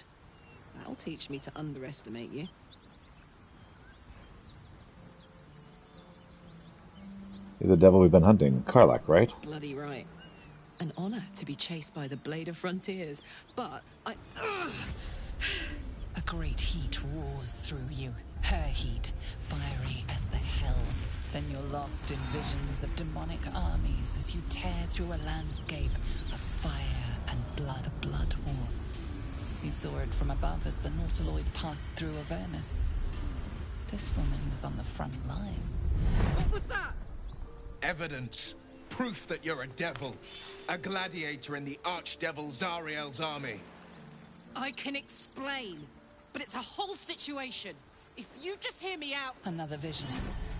That'll teach me to underestimate you. You're the devil we've been hunting. Karlach, right? Bloody right. An honor to be chased by the Blade of Frontiers, but I... A great heat roars through you. Her heat, fiery as the hells. Then you're lost in visions of demonic armies as you tear through a landscape of fire and blood. A blood war. You saw it from above as the Nautiloid passed through Avernus. This woman was on the front line. What was that? Evidence. Proof that you're a devil. A gladiator in the archdevil Zariel's army. I can explain, but it's a whole situation. If you just hear me out... Another vision.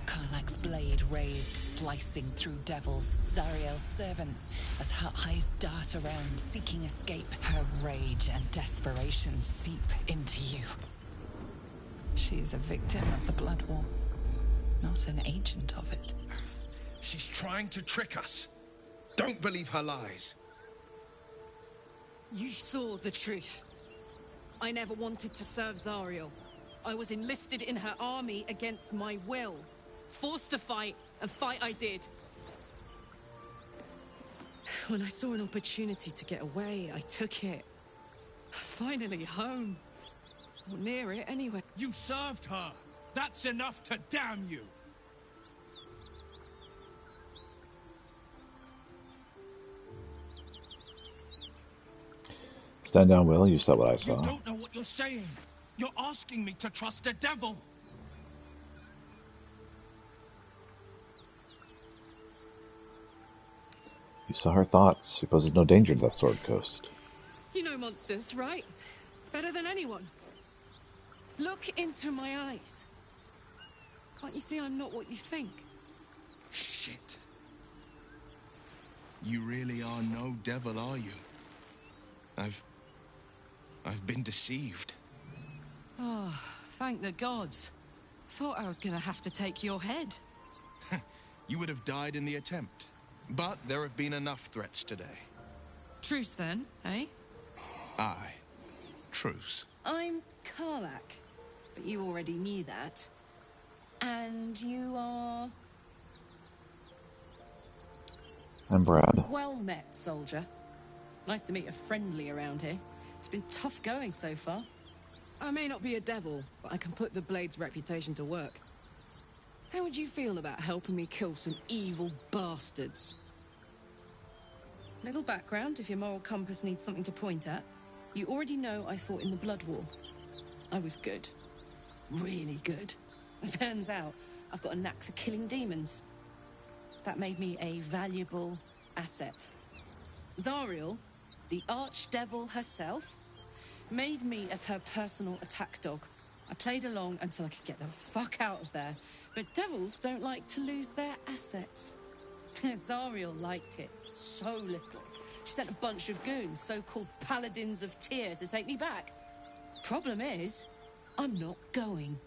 Karlach's blade raised, slicing through devils, Zariel's servants, as her eyes dart around, seeking escape. Her rage and desperation seep into you. She's a victim of the Blood War, not an agent of it. She's trying to trick us. Don't believe her lies. You saw the truth. I never wanted to serve Zariel. I was enlisted in her army against my will. Forced to fight, and fight I did. When I saw an opportunity to get away, I took it. Finally home. Or near it, anyway. You served her. That's enough to damn you. Stand down, Will. You saw what I saw. You don't know what you're saying. You're asking me to trust a devil. You saw her thoughts. She poses no danger to that Sword Coast. You know monsters, right? Better than anyone. Look into my eyes. Can't you see I'm not what you think? Shit. You really are no devil, are you? I've been deceived. Oh, thank the gods. Thought I was gonna have to take your head. You would have died in the attempt. But there have been enough threats today. Truce then, eh? Aye. Truce. I'm Karlach, but you already knew that. And you are... I'm Brad. Well met, soldier. Nice to meet a friendly around here. It's been tough going so far. I may not be a devil, but I can put the Blade's reputation to work. How would you feel about helping me kill some evil bastards? Little background, if your moral compass needs something to point at. You already know I fought in the Blood War. I was good. Really good. It turns out I've got a knack for killing demons. That made me a valuable asset. Zariel, the archdevil herself, made me as her personal attack dog. I played along until I could get the fuck out of there. But devils don't like to lose their assets. Zariel liked it so little. She sent a bunch of goons, so-called Paladins of Tyr, to take me back. Problem is, I'm not going.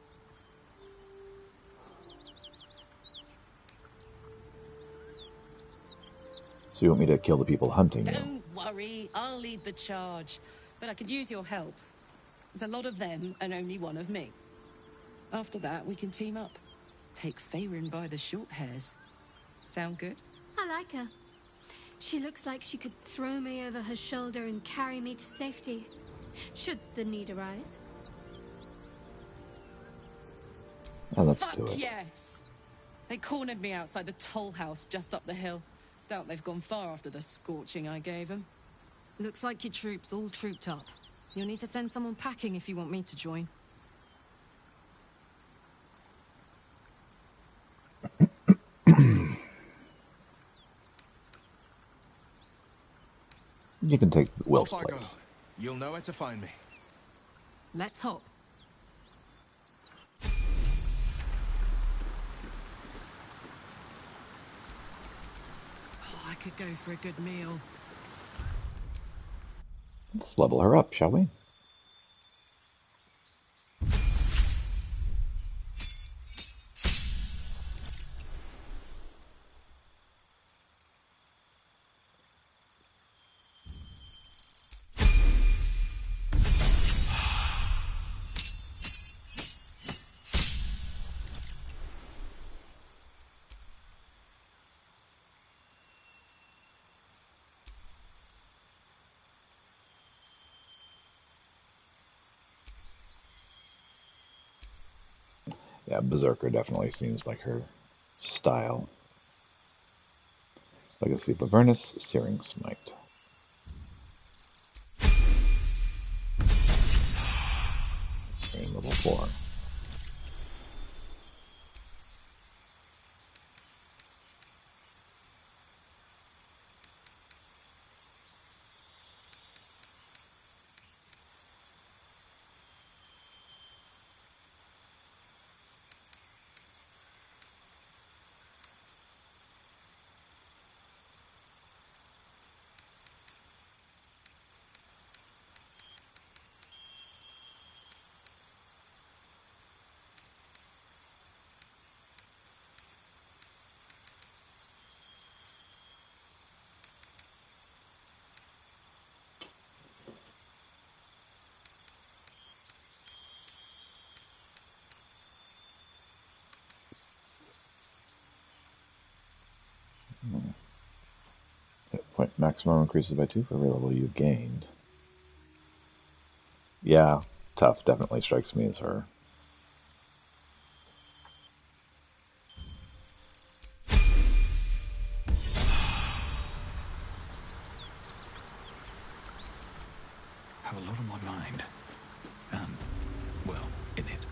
So you want me to kill the people hunting you? Don't worry, I'll lead the charge. But I could use your help. There's a lot of them and only one of me. After that, we can team up. Take Faerun by the short hairs. Sound good? I like her. She looks like she could throw me over her shoulder and carry me to safety, should the need arise. Oh, let's Fuck do it. yes! They cornered me outside the toll house just up the hill. Doubt they've gone far after the scorching I gave them. Looks like your troops all trooped up. You'll need to send someone packing if you want me to join. You can take Will's Off I go. place. You'll know where to find me. Let's hop. Oh, I could go for a good meal. Let's level her up, shall we? Yeah, Berserker definitely seems like her style. Legacy of Avernus, Searing Smite. And level 4. Hit point maximum increases by 2 for every level you gained. Yeah, tough definitely strikes me as her. Have a lot on my mind. Well, in it.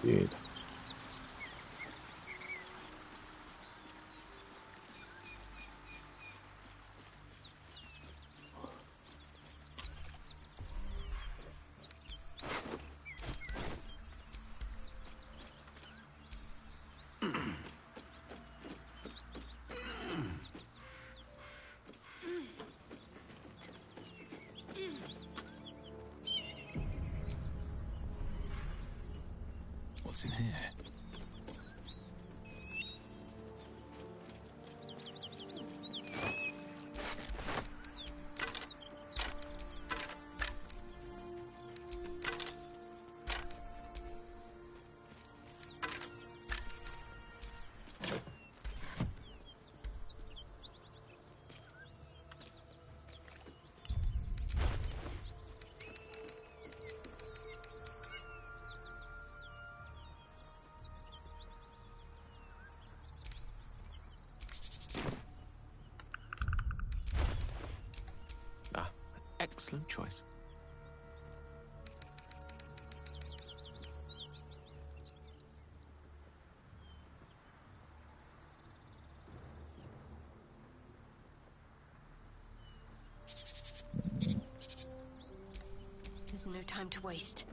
Indeed. What's in here? Excellent choice. There's no time to waste.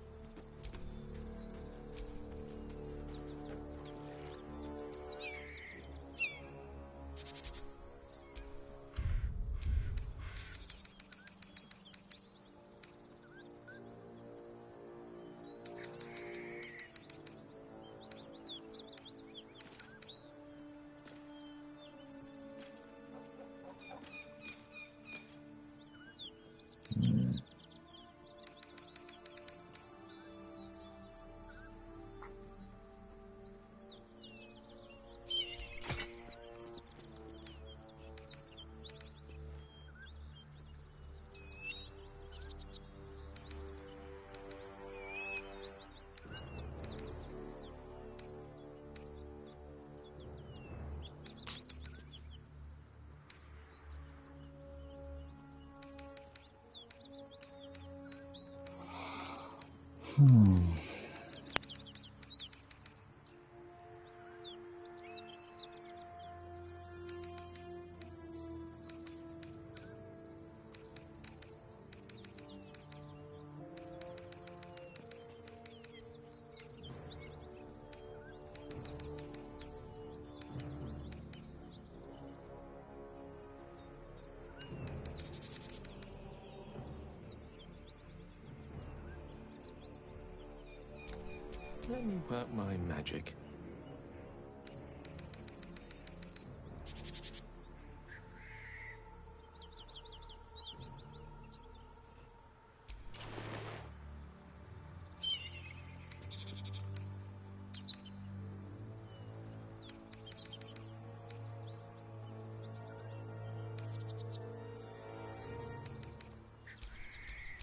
Let me work my magic.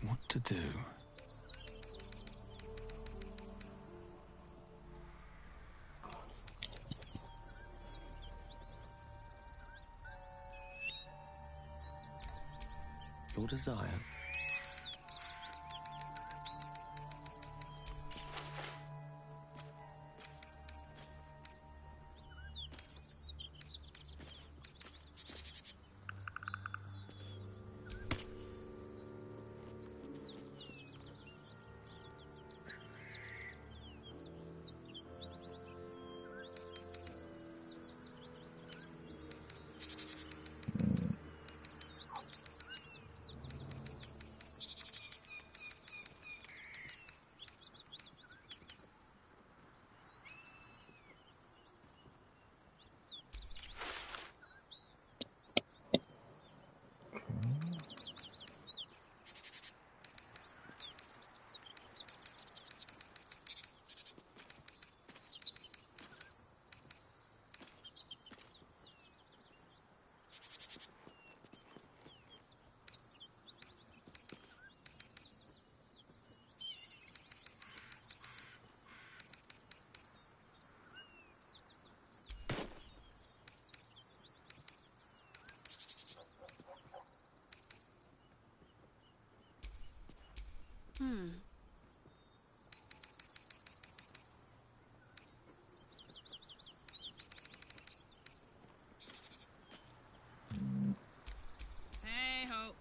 What to do? Your desire. Hey ho.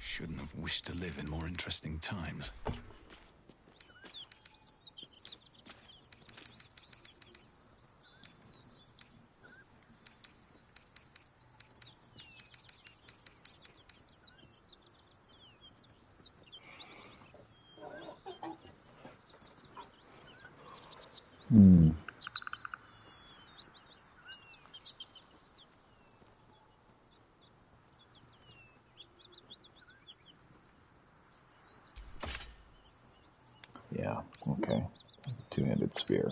Shouldn't have wished to live in more interesting times. Yeah, okay. Two-handed spear.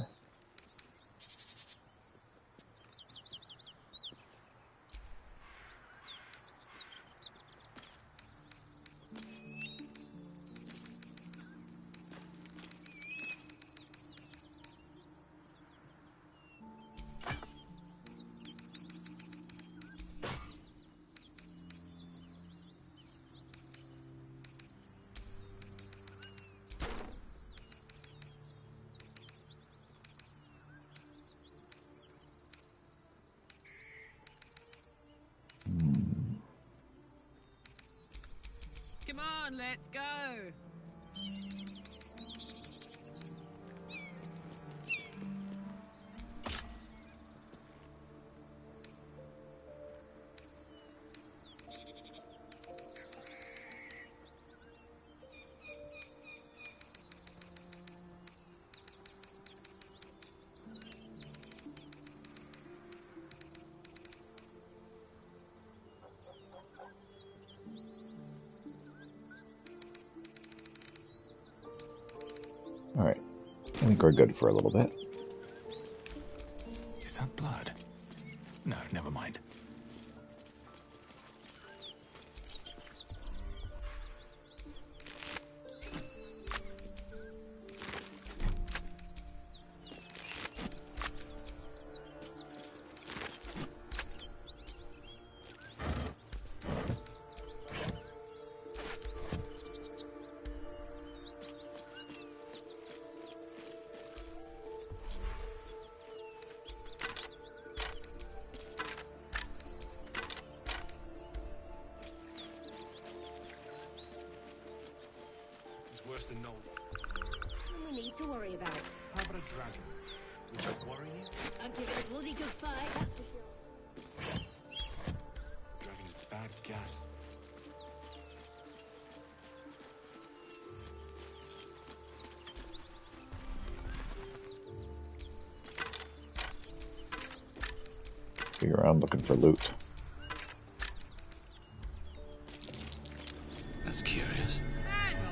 Come on, let's go. Alright. I think we're good for a little bit. Is that blood? No, never mind. Worse than no. No need to worry about. How about a dragon? Would that worry you? I'd give it a bloody good fight, that's for sure. Dragon's bad gas. Be around looking for loot. That's curious. Hang on.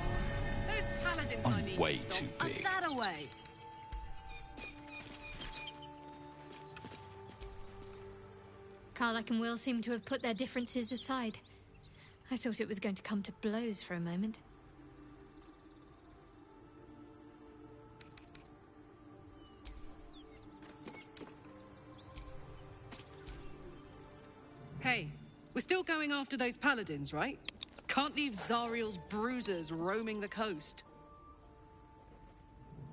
Those paladins I need way to stop too big. are that away. Karlach and Will seem to have put their differences aside. I thought it was going to come to blows for a moment. Hey, we're still going after those paladins, right? Can't leave Zariel's bruisers roaming the coast.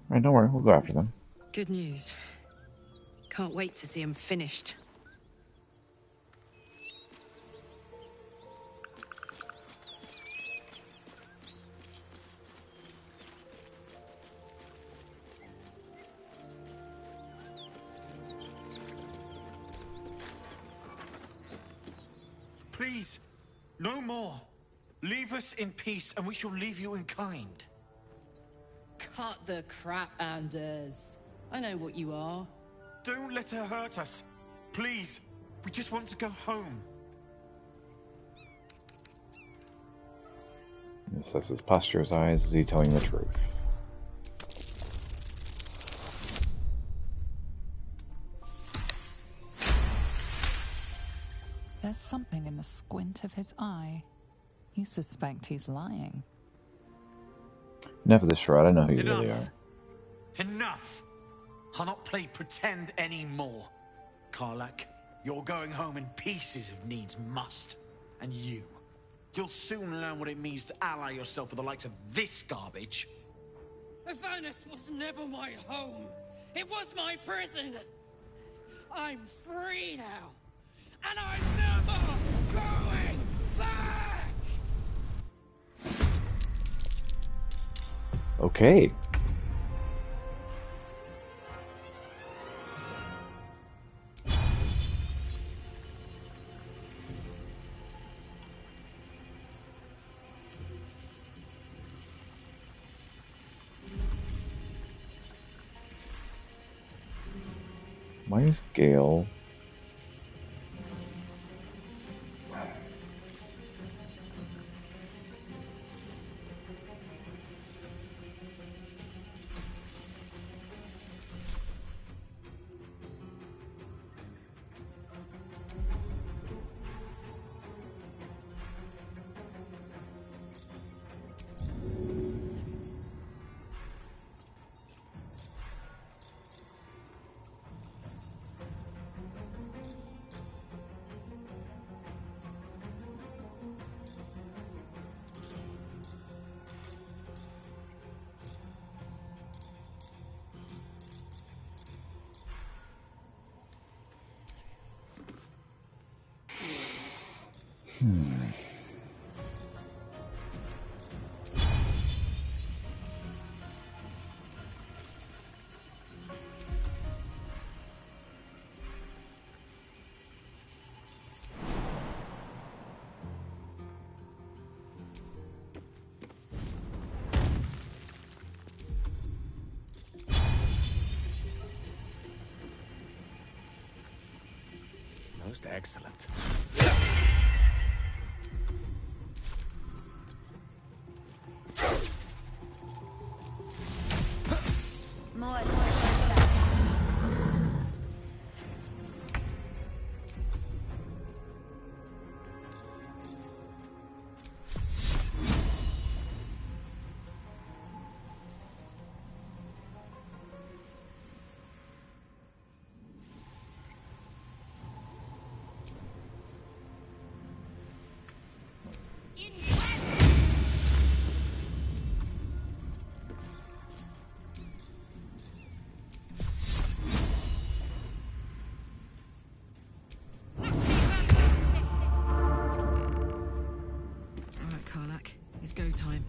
Alright, don't worry, we'll go after them. Good news. Can't wait to see them finished. Please, no more. Leave us in peace, and we shall leave you in kind. Cut the crap, Anders. I know what you are. Don't let her hurt us. Please, we just want to go home. He assesses Posture's eyes. Is he telling the truth? There's something in the squint of his eye. You suspect he's lying. Enough of this charade. I know who you Enough. really are. Enough! I'll not play pretend anymore. Karlach, you're going home in pieces if needs must. And you'll soon learn what it means to ally yourself with the likes of this garbage. Avernus was never my home. It was my prison. I'm free now. And I'm never going back! Okay. Why is Gale... Most excellent. More. It's go time.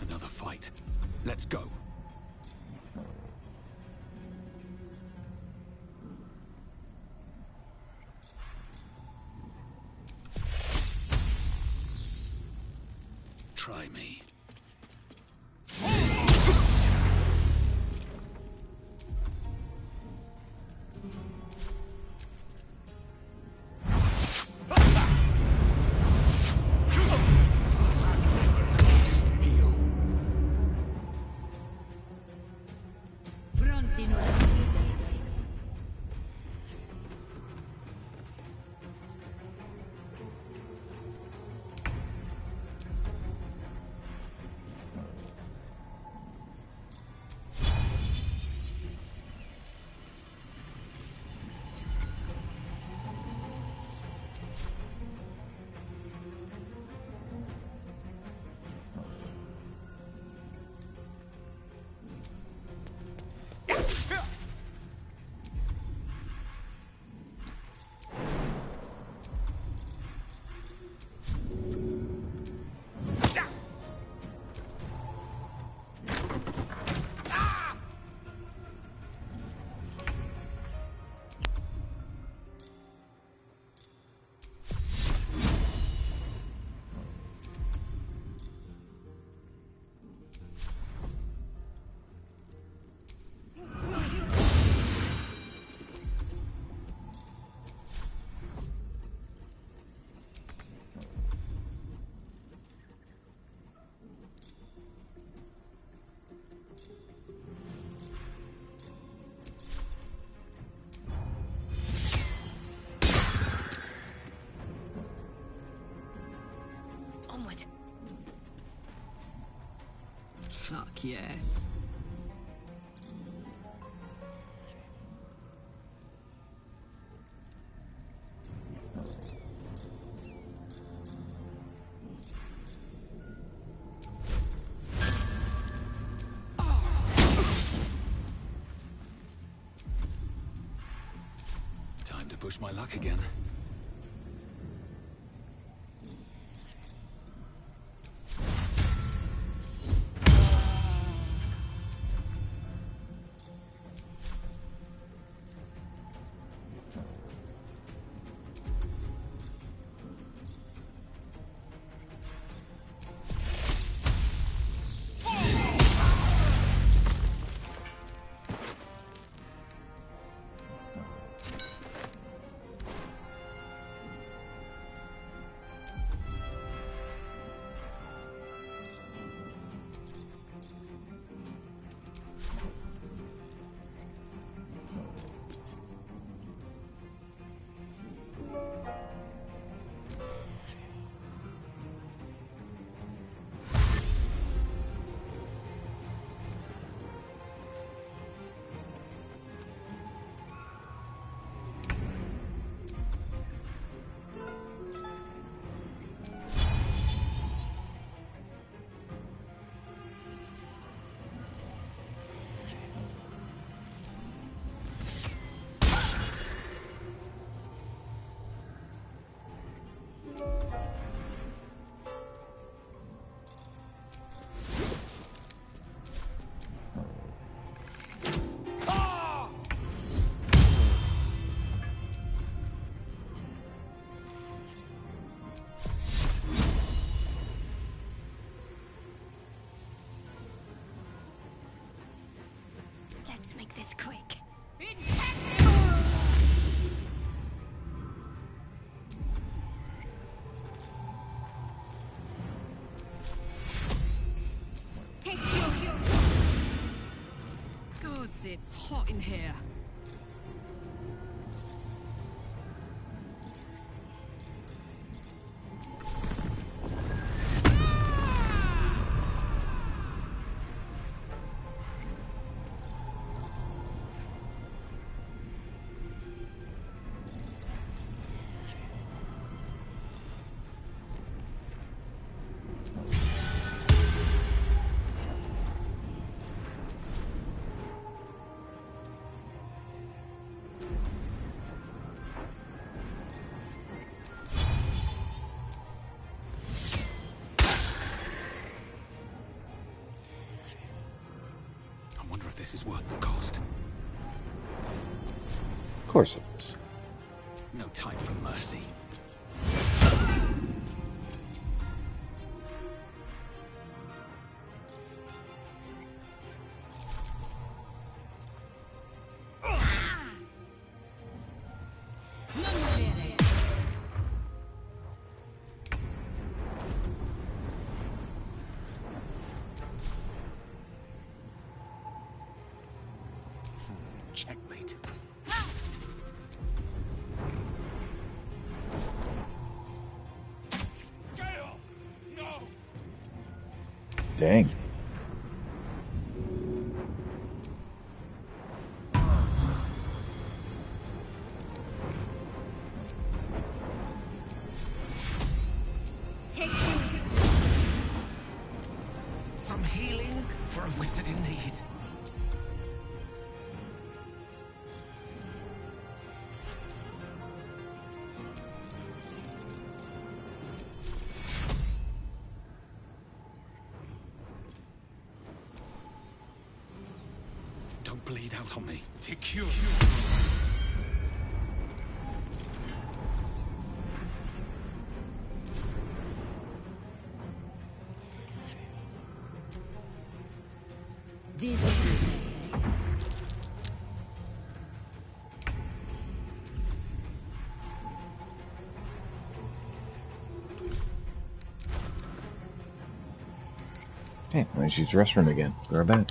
Another fight. Let's go. Try me. Onward. Fuck yes. Time to push my luck again. Let's make this quick. Gods, it's hot in here. I wonder if this is worth the cost. Of course it is. No time for mercy. Checkmate. Gale! No! Dang. Take some healing for a wizard in need. Don't bleed out on me. Take cure. Hey, let me use the restroom again. Go back.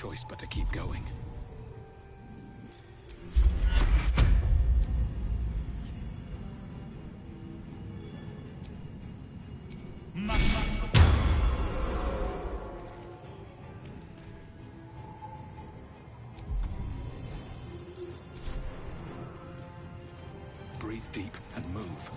choice but to keep going. Breathe deep and move.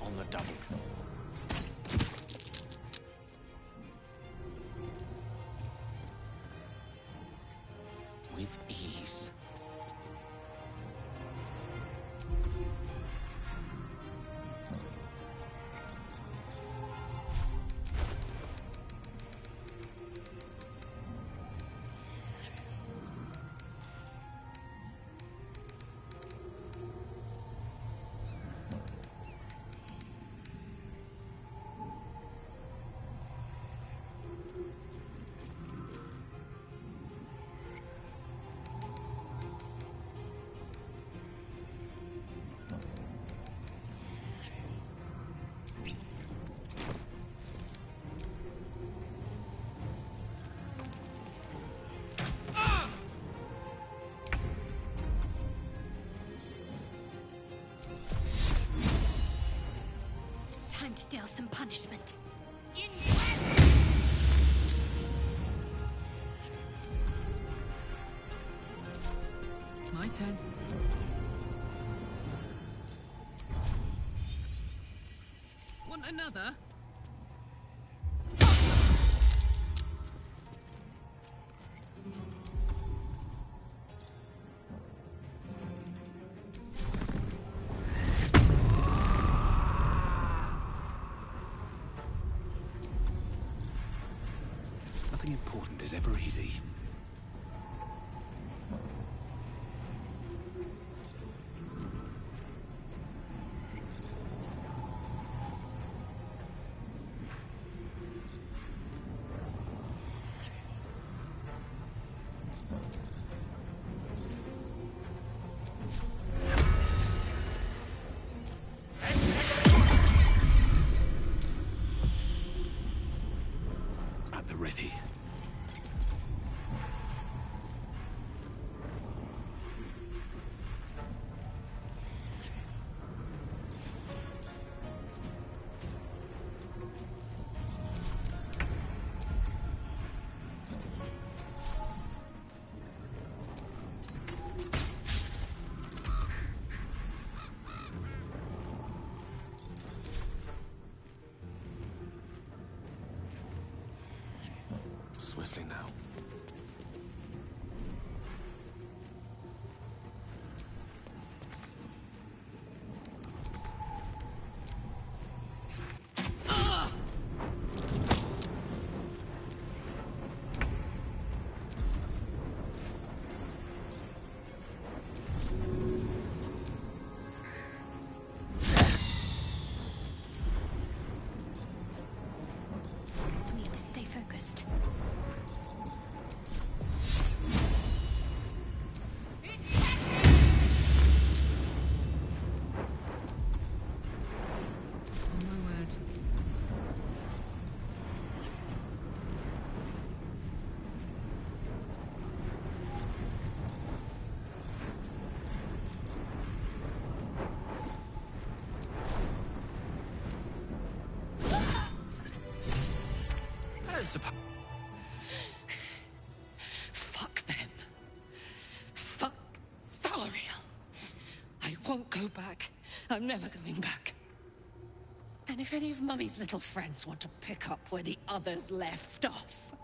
On the double. With ease. Time to deal some punishment. My turn. Want another? Nothing important is ever easy. At the ready. Swiftly now. Need to stay focused. On my word. I don't suppose. Fuck them. Fuck Thariel. I won't go back. I'm never going back. And if any of Mummy's little friends want to pick up where the others left off,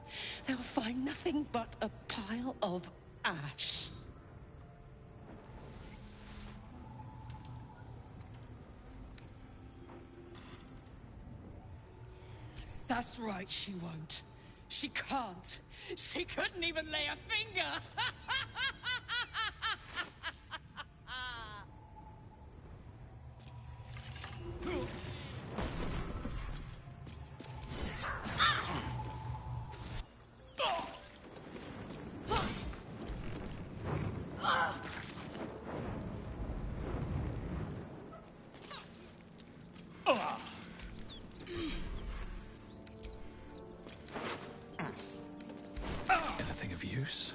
they'll find nothing but a pile of ash. That's right, she won't. She can't. She couldn't even lay a finger. use.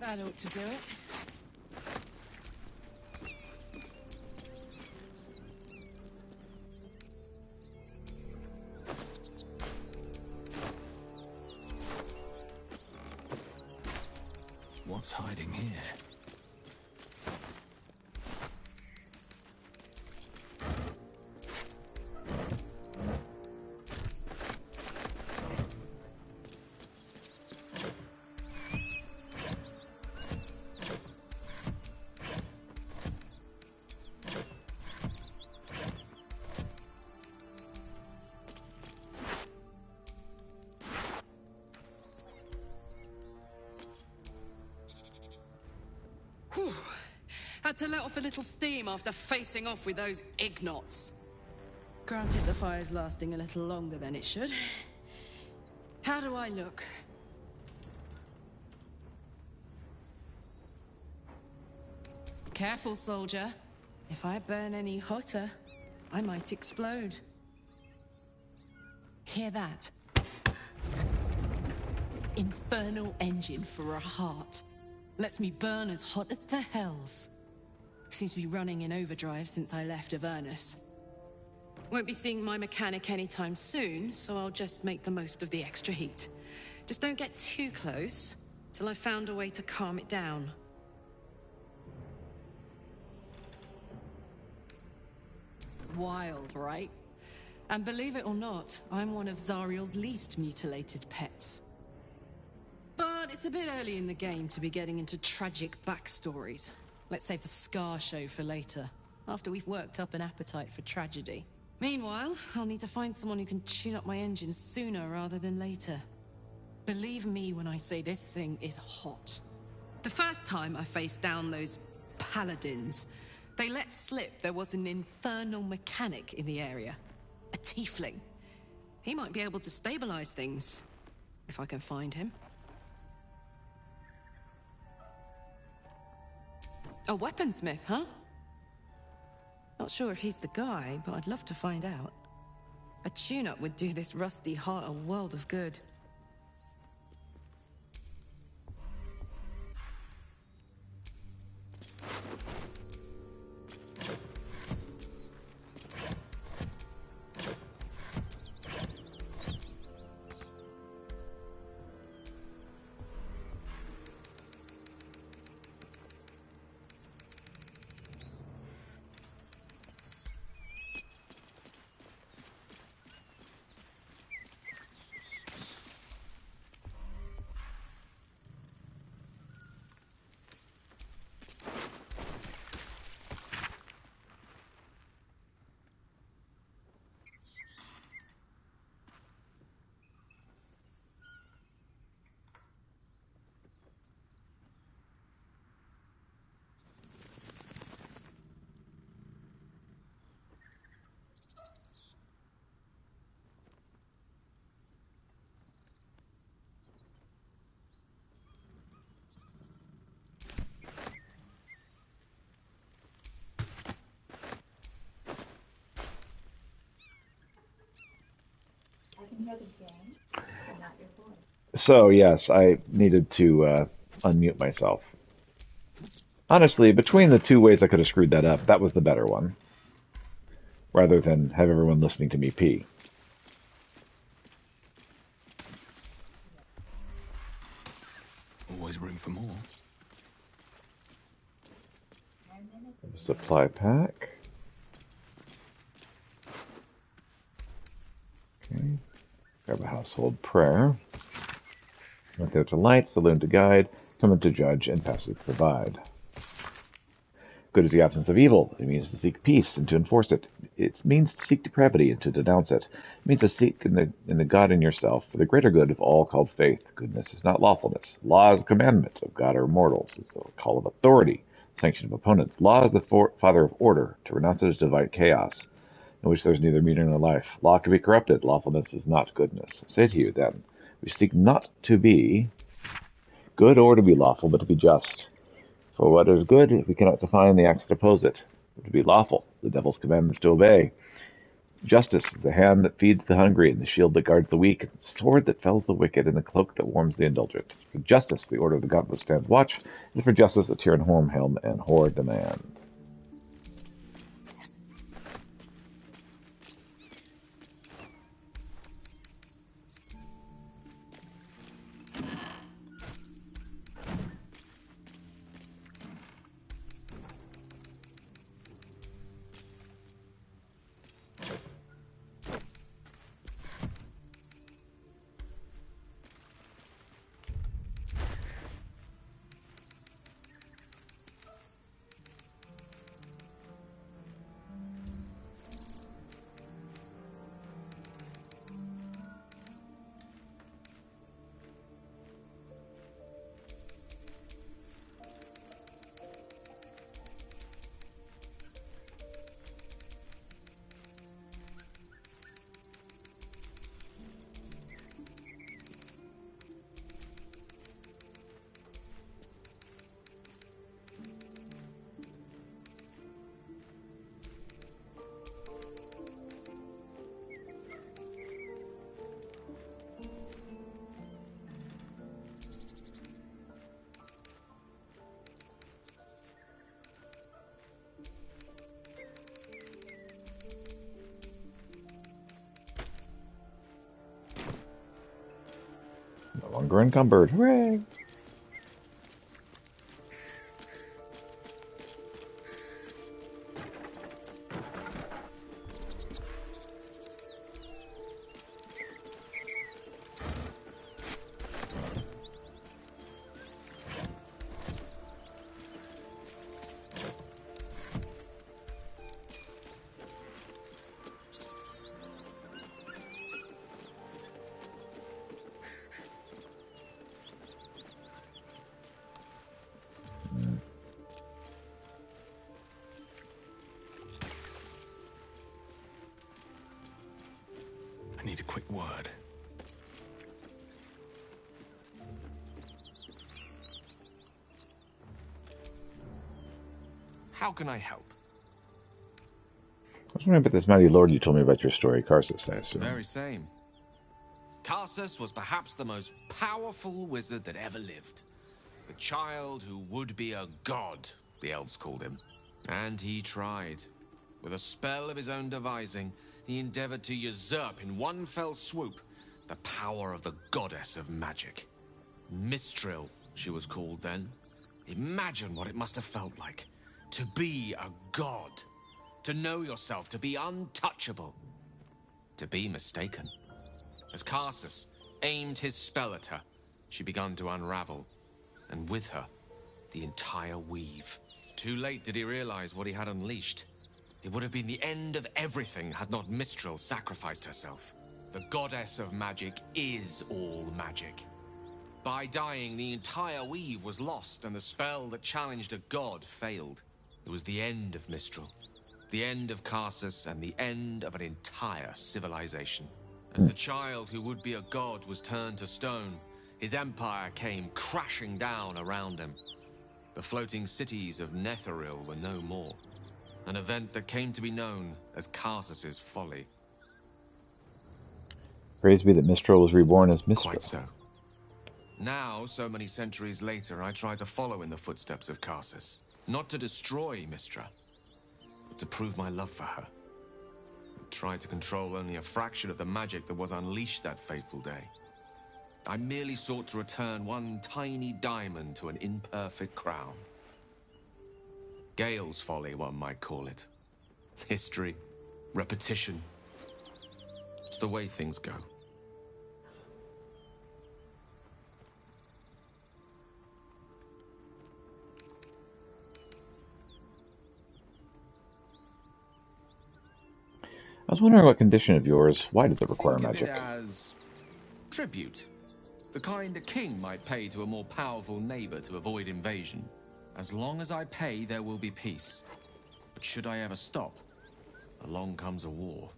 That ought to do it. What's hiding here? Whew. Had to let off a little steam after facing off with those ignots. Granted, the fire's lasting a little longer than it should. How do I look? Careful, soldier. If I burn any hotter, I might explode. Hear that? Infernal engine for a heart. Lets me burn as hot as the hells. Seems to be running in overdrive since I left Avernus. Won't be seeing my mechanic anytime soon, so I'll just make the most of the extra heat. Just don't get too close, till I've found a way to calm it down. Wild, right? And believe it or not, I'm one of Zariel's least mutilated pets. But it's a bit early in the game to be getting into tragic backstories. Let's save the scar show for later, after we've worked up an appetite for tragedy. Meanwhile, I'll need to find someone who can tune up my engine sooner rather than later. Believe me when I say this thing is hot. The first time I faced down those paladins, they let slip there was an infernal mechanic in the area. A tiefling. He might be able to stabilize things, if I can find him. A weaponsmith, huh? Not sure if he's the guy, but I'd love to find out. A tune-up would do this rusty heart a world of good. So, yes, I needed to unmute myself. Honestly, between the two ways I could have screwed that up, that was the better one. Rather than have everyone listening to me pee. Always room for more. Supply pack. Okay. Grab a household prayer. Right there to light, saloon to guide, come to judge, and passage provide. Good is the absence of evil. It means to seek peace and to enforce it. It means to seek depravity and to denounce it. It means to seek in the God in yourself for the greater good of all called faith. Goodness is not lawfulness. Law is a commandment of God or mortals. It's a call of authority, sanction of opponents. Law is the father of order. To renounce it is to invite chaos, in which there is neither meaning nor life. Law can be corrupted. Lawfulness is not goodness. I say to you, then, we seek not to be good or to be lawful, but to be just. For what is good, we cannot define the acts that oppose it. But to be lawful, the devil's commandments to obey. Justice is the hand that feeds the hungry, and the shield that guards the weak, and the sword that fells the wicked, and the cloak that warms the indulgent. For justice, the order of the gauntlet stands watch, and for justice, the Tyrann Hornhelm and Hor demand. No longer encumbered. Hooray! I need a quick word. How can I help? I was wondering about this mighty lord you told me about your story, Karsus, I The assume. very same. Karsus was perhaps the most powerful wizard that ever lived. The child who would be a god, the elves called him. And he tried. With a spell of his own devising, he endeavored to usurp in one fell swoop the power of the goddess of magic. Mistral, she was called then. Imagine what it must have felt like to be a god. To know yourself, to be untouchable. To be mistaken. As Karsus aimed his spell at her, she began to unravel. And with her, the entire weave. Too late did he realize what he had unleashed. It would have been the end of everything had not Mistral sacrificed herself. The goddess of magic is all magic. By dying, the entire weave was lost, and the spell that challenged a god failed. It was the end of Mistral, the end of Karsus, and the end of an entire civilization. As the child who would be a god was turned to stone, his empire came crashing down around him. The floating cities of Netheril were no more. An event that came to be known as Karsus's folly. Praise be that Mistral was reborn as Mistral. Quite so. Now, so many centuries later, I try to follow in the footsteps of Karsus. Not to destroy Mistra, but to prove my love for her. I tried to control only a fraction of the magic that was unleashed that fateful day. I merely sought to return one tiny diamond to an imperfect crown. Gale's folly, one might call it. History, repetition. It's the way things go. was wondering what condition of yours. Why does it require Think magic? of it as tribute. The kind a king might pay to a more powerful neighbor to avoid invasion. As long as I pay, there will be peace. But should I ever stop, along comes a war.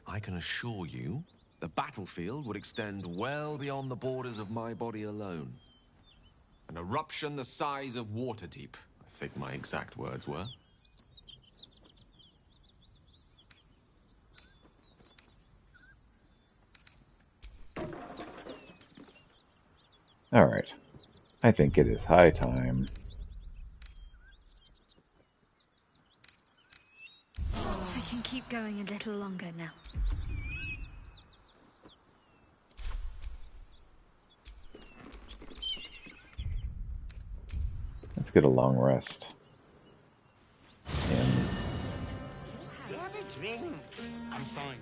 I can assure you, the battlefield would extend well beyond the borders of my body alone. An eruption the size of Waterdeep, I think my exact words were. Alright. I think it is high time. I can keep going a little longer now. Let's get a long rest. And Have a drink. I'm fine.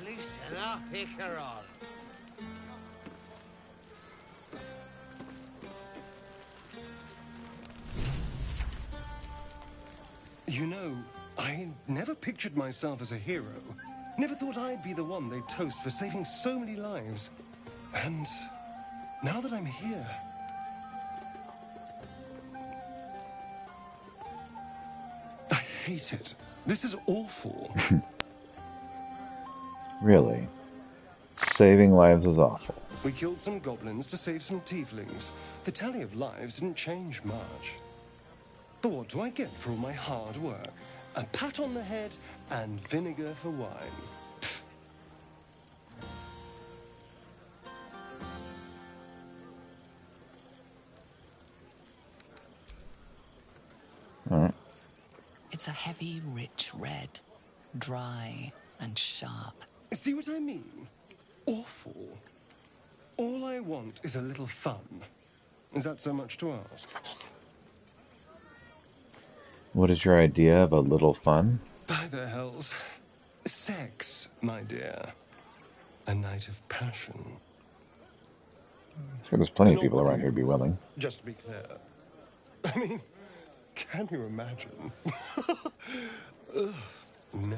Loosen up, Icaron. You know, I never pictured myself as a hero. Never thought I'd be the one they'd toast for saving so many lives. And now that I'm here... I hate it. This is awful. really, saving lives is awful. We killed some goblins to save some tieflings. The tally of lives didn't change much. But what do I get for all my hard work? A pat on the head and vinegar for wine. Pfft. All right. It's a heavy, rich red, dry and sharp. See what I mean? Awful. All I want is a little fun. Is that so much to ask? What is your idea of a little fun? By the hells. Sex, my dear. A night of passion. Sure, there's plenty of people around here who'd be willing. Just to be clear. I mean, can you imagine? Ugh, no.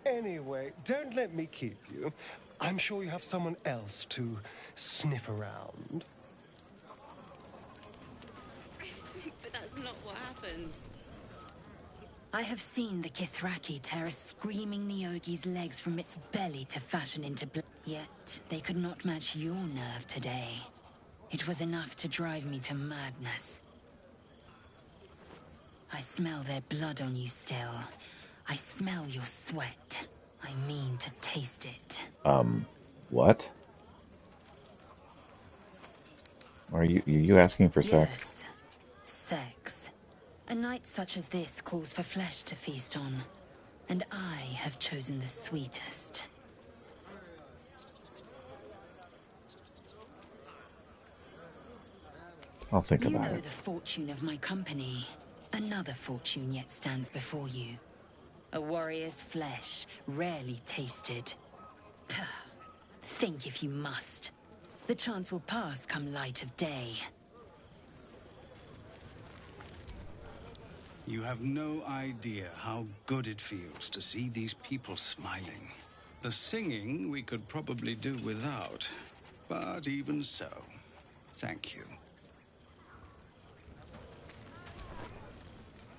Anyway, don't let me keep you. I'm sure you have someone else to sniff around. But that's not what happened. I have seen the Kithraki tear a screaming Neogi's legs from its belly to fashion into blood. Yet, they could not match your nerve today. It was enough to drive me to madness. I smell their blood on you still. I smell your sweat. I mean to taste it. What? Are you asking for sex? Yes. Sex. A night such as this calls for flesh to feast on. And I have chosen the sweetest. I'll think You about know it. the fortune of my company. Another fortune yet stands before you. A warrior's flesh, rarely tasted. Think if you must. The chance will pass come light of day. You have no idea how good it feels to see these people smiling. The singing we could probably do without, but even so, thank you.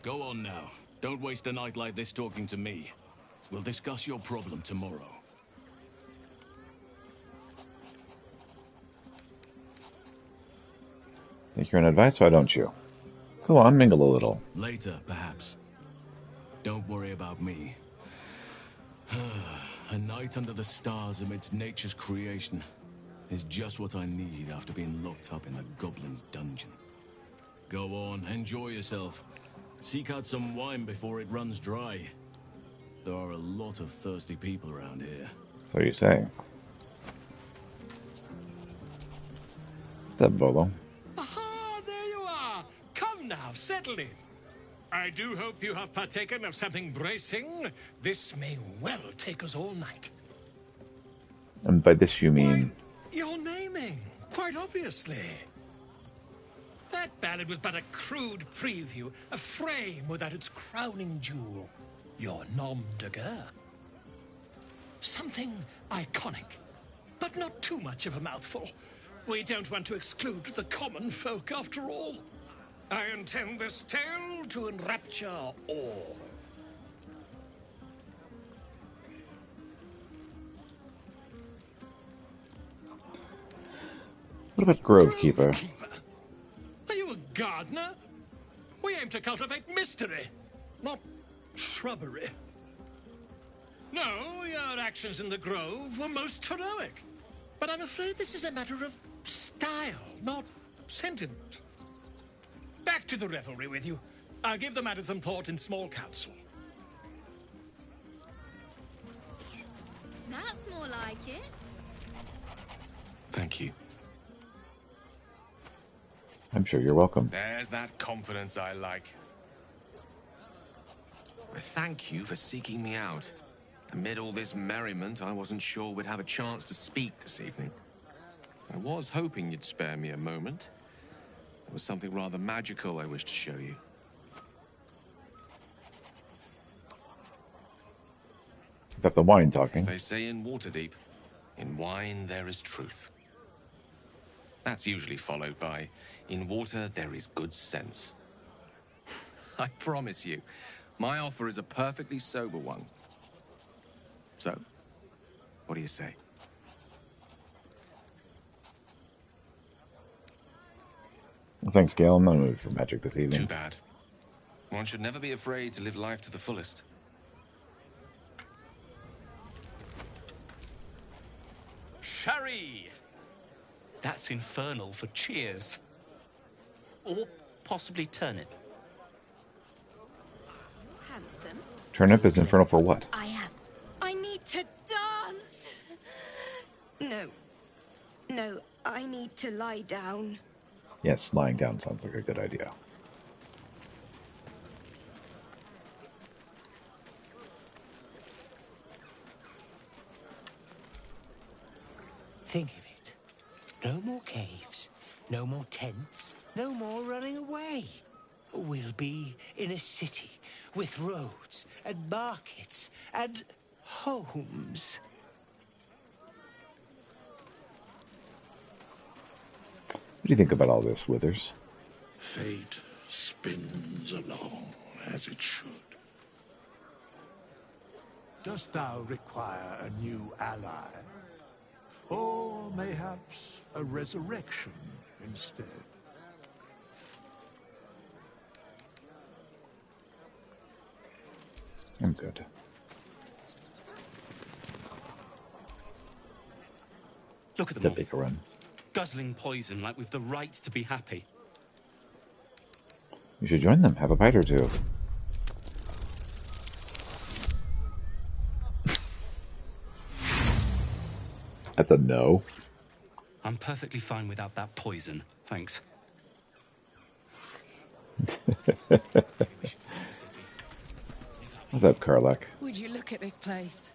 Go on now. Don't waste a night like this talking to me. We'll discuss your problem tomorrow. Take your own advice, why don't you? Go on, mingle a little. Later, perhaps. Don't worry about me. A night under the stars amidst nature's creation is just what I need after being locked up in the goblin's dungeon. Go on, enjoy yourself. Seek out some wine before it runs dry. There are a lot of thirsty people around here. So you say. What's up, Bolo? Aha, there you are. Come now, settle in. I do hope you have partaken of something bracing. This may well take us all night. And by this you mean... Your naming, quite obviously. That ballad was but a crude preview, a frame without its crowning jewel. your nom de guerre. Something iconic, but not too much of a mouthful. We don't want to exclude the common folk, after all. I intend this tale to enrapture all. What about Grovekeeper? Are you a gardener? We aim to cultivate mystery, not shrubbery. No, your actions in the grove were most heroic. But I'm afraid this is a matter of style, not sentiment. Back to the revelry with you. I'll give the matter some thought in small council. That's more like it. Thank you. I'm sure you're welcome. There's that confidence I like. Thank you for seeking me out. Amid all this merriment, I wasn't sure we'd have a chance to speak this evening. I was hoping you'd spare me a moment. There was something rather magical I wished to show you. Is that the wine talking? As they say in Waterdeep, in wine there is truth. That's usually followed by, in water there is good sense. I promise you, my offer is a perfectly sober one. So, what do you say? Well, thanks, Gale. I'm not in the mood for magic this evening. Too bad. One should never be afraid to live life to the fullest. Sherry! That's infernal for cheers. Or possibly turnip. Handsome. Turnip is infernal for what? I am. I need to dance. No, I need to lie down. Yes, lying down sounds like a good idea. Think of it. No more caves, no more tents, no more running away. We'll be in a city with roads and markets and homes. What do you think about all this, Withers? Fate spins along as it should. Dost thou require a new ally? Or mayhaps a resurrection instead? I'm good. Look at them all. Take a run. Guzzling poison like we've the right to be happy. You should join them. Have a bite or two. That's a no. I'm perfectly fine without that poison, thanks. What's up, Karlak? Would you look at this place?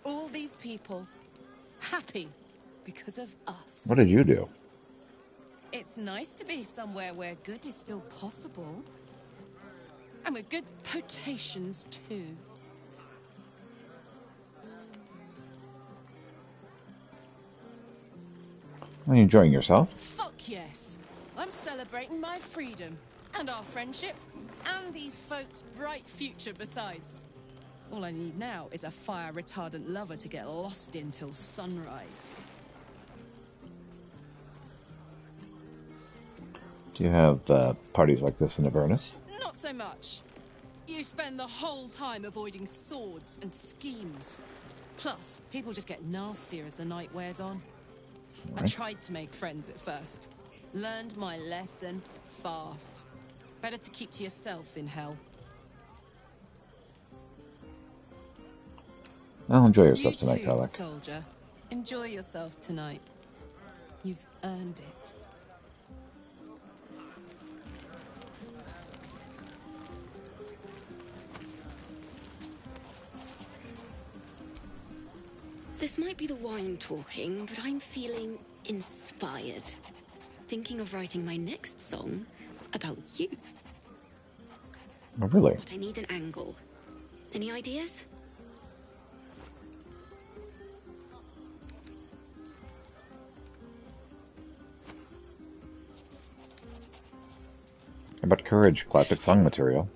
All these people happy because of us. What did you do? It's nice to be somewhere where good is still possible. And with good potations, too. Are you enjoying yourself? Fuck yes. I'm celebrating my freedom. And our friendship. And these folks' bright future besides. All I need now is a fire-retardant lover to get lost in till sunrise. Do you have parties like this in Avernus? Not so much. You spend the whole time avoiding swords and schemes. Plus, people just get nastier as the night wears on. I tried to make friends at first. Learned my lesson fast. Better to keep to yourself in hell. Well, enjoy yourself You tonight, too, Karlak. soldier. Enjoy yourself tonight. You've earned it. This might be the wine talking, but I'm feeling inspired. Thinking of writing my next song about you. Oh, really? But I need an angle. Any ideas? How about courage? Classic song material.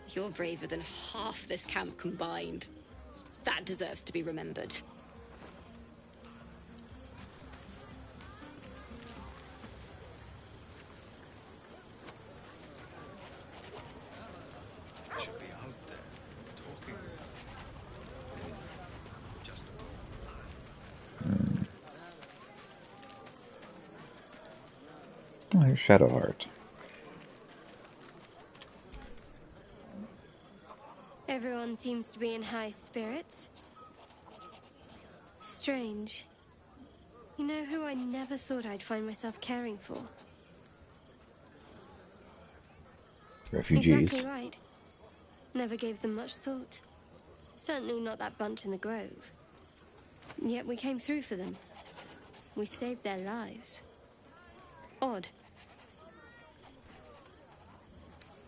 You're braver than half this camp combined. That deserves to be remembered. Should be out there, talking. Just Oh, here's Shadowheart. Everyone seems to be in high spirits. Strange. You know who I never thought I'd find myself caring for? Refugees. Exactly right. Never gave them much thought. Certainly not that bunch in the grove. Yet we came through for them. We saved their lives. Odd.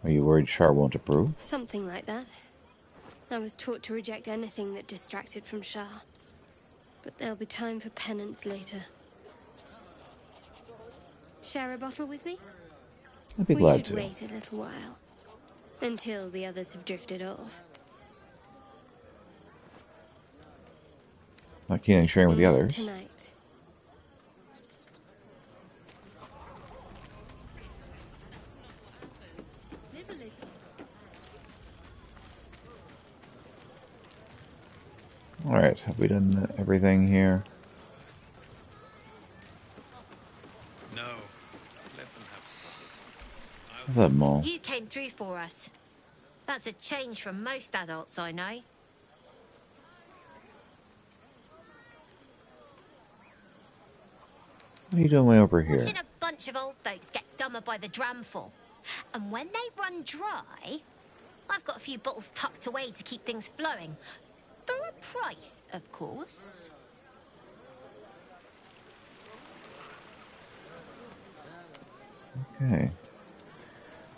Are you worried Shar won't approve? Something like that. I was taught to reject anything that distracted from Shah. But there'll be time for penance later. Share a bottle with me? I'd be We glad should to. wait a little while. Until the others have drifted off. Not keen on sharing with the others. Tonight. Live a little. Alright, have we done everything here? no. Let them have fun. What's up, Mole? You came through for us. That's a change from most adults I know. What are you doing way over here? Watching a bunch of old folks get dumber by the dramful. And when they run dry, I've got a few bottles tucked away to keep things flowing. For a price, of course. Okay.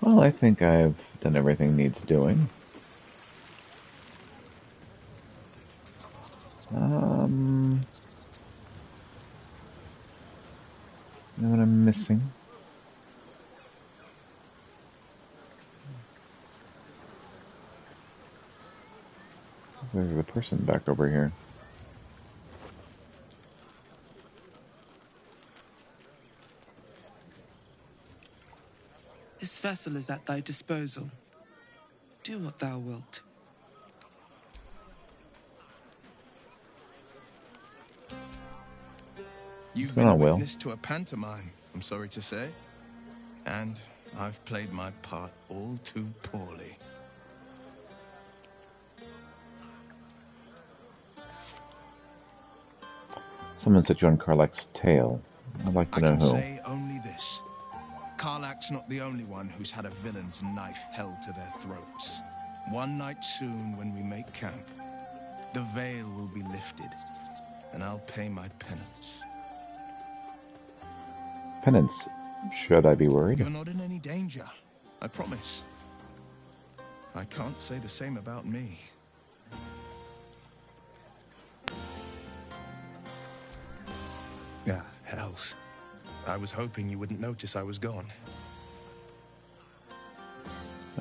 Well, I think I've done everything needs doing. You know what I'm missing? There's a person back over here. This vessel is at thy disposal. Do what thou wilt. You've going been on, Will? witness to a pantomime, I'm sorry to say. And I've played my part all too poorly. Someone set you on Karlach's tail. I'd like to I know can who. say only this. Karlach's not the only one who's had a villain's knife held to their throats. One night soon, when we make camp, the veil will be lifted, and I'll pay my penance. Penance. Should I be worried? You're not in any danger, I promise. I can't say the same about me. Yeah, hells. I was hoping you wouldn't notice I was gone.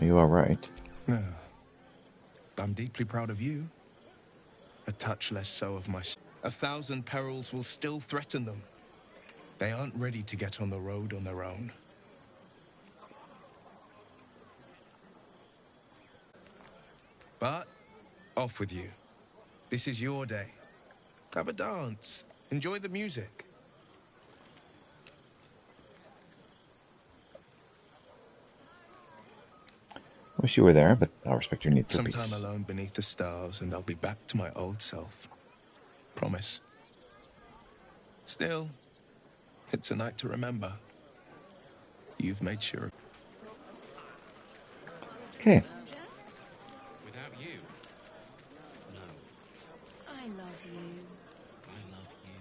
Are you alright? No. I'm deeply proud of you. A touch less so of my... 1,000 perils will still threaten them. They aren't ready to get on the road on their own. But, off with you. This is your day. Have a dance. Enjoy the music. Wish you were there, but I'll respect your need for Some peace. time alone beneath the stars, and I'll be back to my old self. Promise. Still, it's a night to remember. You've made sure. Okay. Without you, no. I love you. I love you.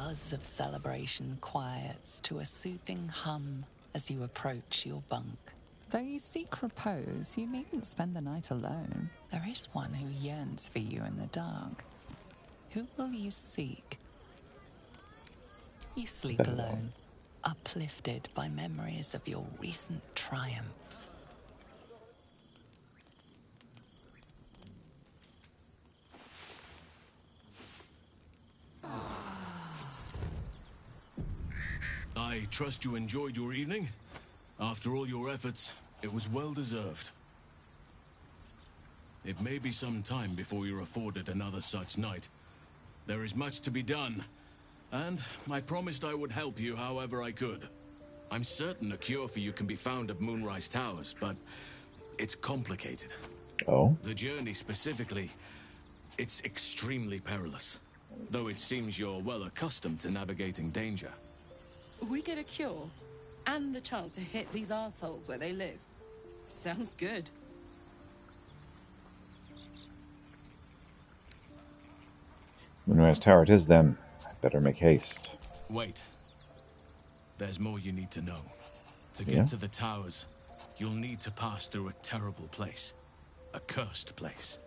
buzz of celebration quiets to a soothing hum as you approach your bunk. Though you seek repose, you needn't spend the night alone. There is one who yearns for you in the dark. Who will you seek? You sleep alone, uplifted by memories of your recent triumphs. I trust you enjoyed your evening. After all your efforts, it was well deserved. It may be some time before you're afforded another such night. There is much to be done, and I promised I would help you however I could. I'm certain a cure for you can be found at Moonrise Towers, but it's complicated. Oh? The journey specifically, it's extremely perilous, though it seems you're well accustomed to navigating danger. We get a cure, and the chance to hit these arseholes where they live. Sounds good. Moonrise Tower it is then. I'd better make haste. Wait. There's more you need to know. To get to the towers, you'll need to pass through a terrible place. A cursed place.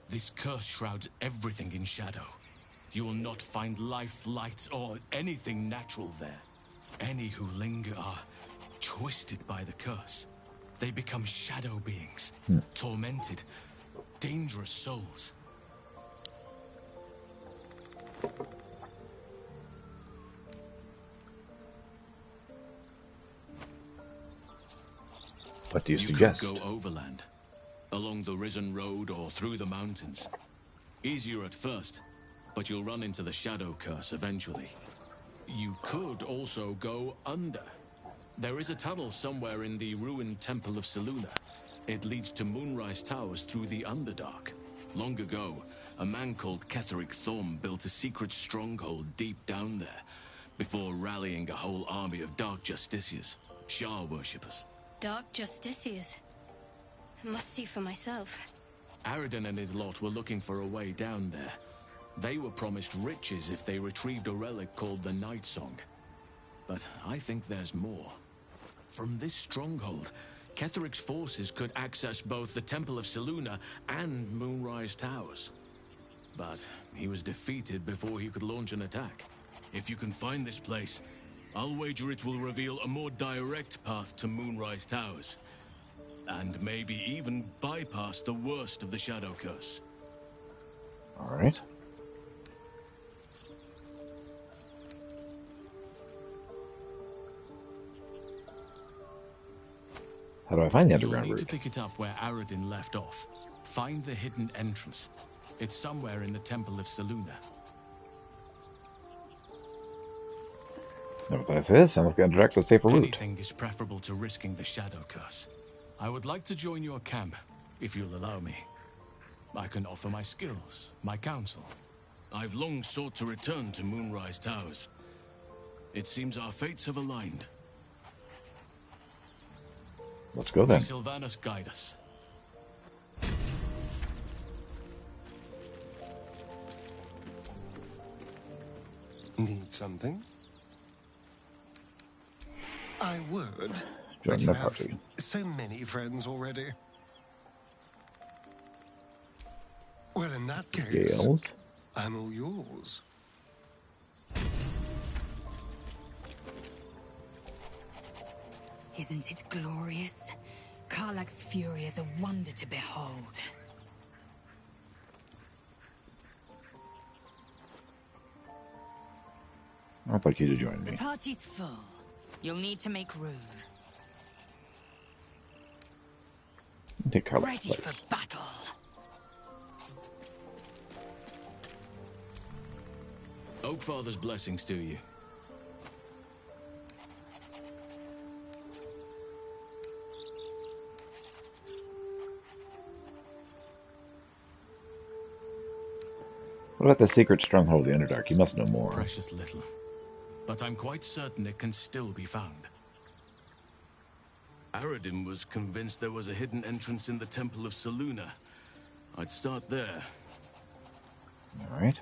This curse shrouds everything in shadow. You will not find life, light, or anything natural there. Any who linger are twisted by the curse. They become shadow beings, tormented, dangerous souls. What do you suggest? You could go overland, along the Risen Road or through the mountains. Easier at first, but you'll run into the shadow curse eventually. You could also go under. There is a tunnel somewhere in the ruined Temple of Selûne. It leads to Moonrise Towers through the Underdark. Long ago, a man called Ketheric Thorm built a secret stronghold deep down there, before rallying a whole army of Dark Justiciars, Shah worshippers. Dark Justiciars. I must see for myself. Aradin and his lot were looking for a way down there. They were promised riches if they retrieved a relic called the Night Song. But I think there's more. From this stronghold, Ketheric's forces could access both the Temple of Selûne and Moonrise Towers. But he was defeated before he could launch an attack. If you can find this place, I'll wager it will reveal a more direct path to Moonrise Towers. And maybe even bypass the worst of the Shadow Curse. Alright. How do I find the underground You'll need route? to pick it up where Aradin left off. Find the hidden entrance. It's somewhere in the Temple of Selûne. Nevertheless, sounds like the Underdark's a safer route. Anything is preferable to risking the Shadow Curse. I would like to join your camp, if you'll allow me. I can offer my skills, my counsel. I've long sought to return to Moonrise Towers. It seems our fates have aligned. Let's go then. May Sylvanus guide us. Need something? I would. Join But you the have party. so many friends already. Well, in that case, Gales. I'm all yours. Isn't it glorious? Karlach's fury is a wonder to behold. I'd like you to join The me. party's full. You'll need to make room. Take Karlach's Ready place. for battle. Oakfather's blessings to you. What about the secret stronghold of the Underdark? You must know more. Precious little. But I'm quite certain it can still be found. Aradin was convinced there was a hidden entrance in the Temple of Selûne. I'd start there. Alright.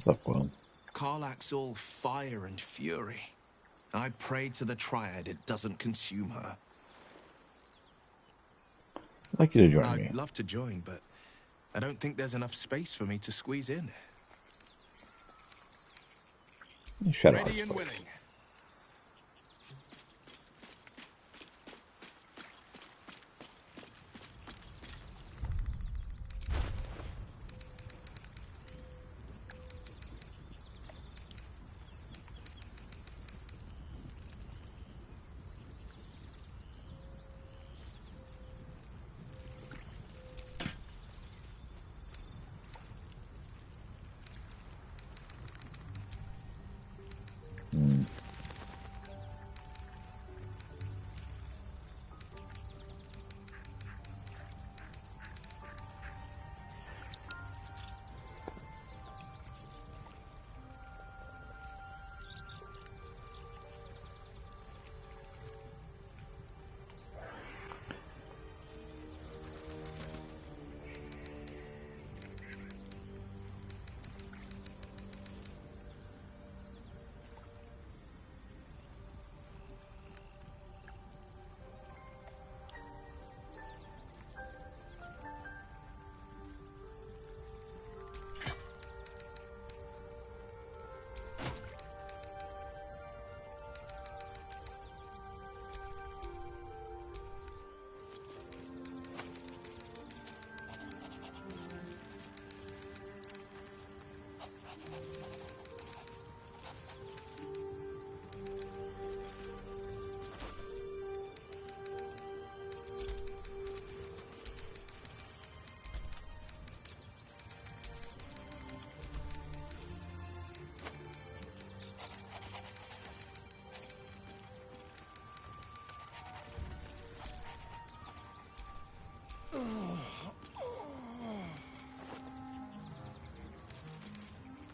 What's up, Gwen? Karlak's all fire and fury. I pray to the Triad it doesn't consume her. I'd like you to join me. I'd love to join, but I don't think there's enough space for me to squeeze in. Shut Ready up. and willing.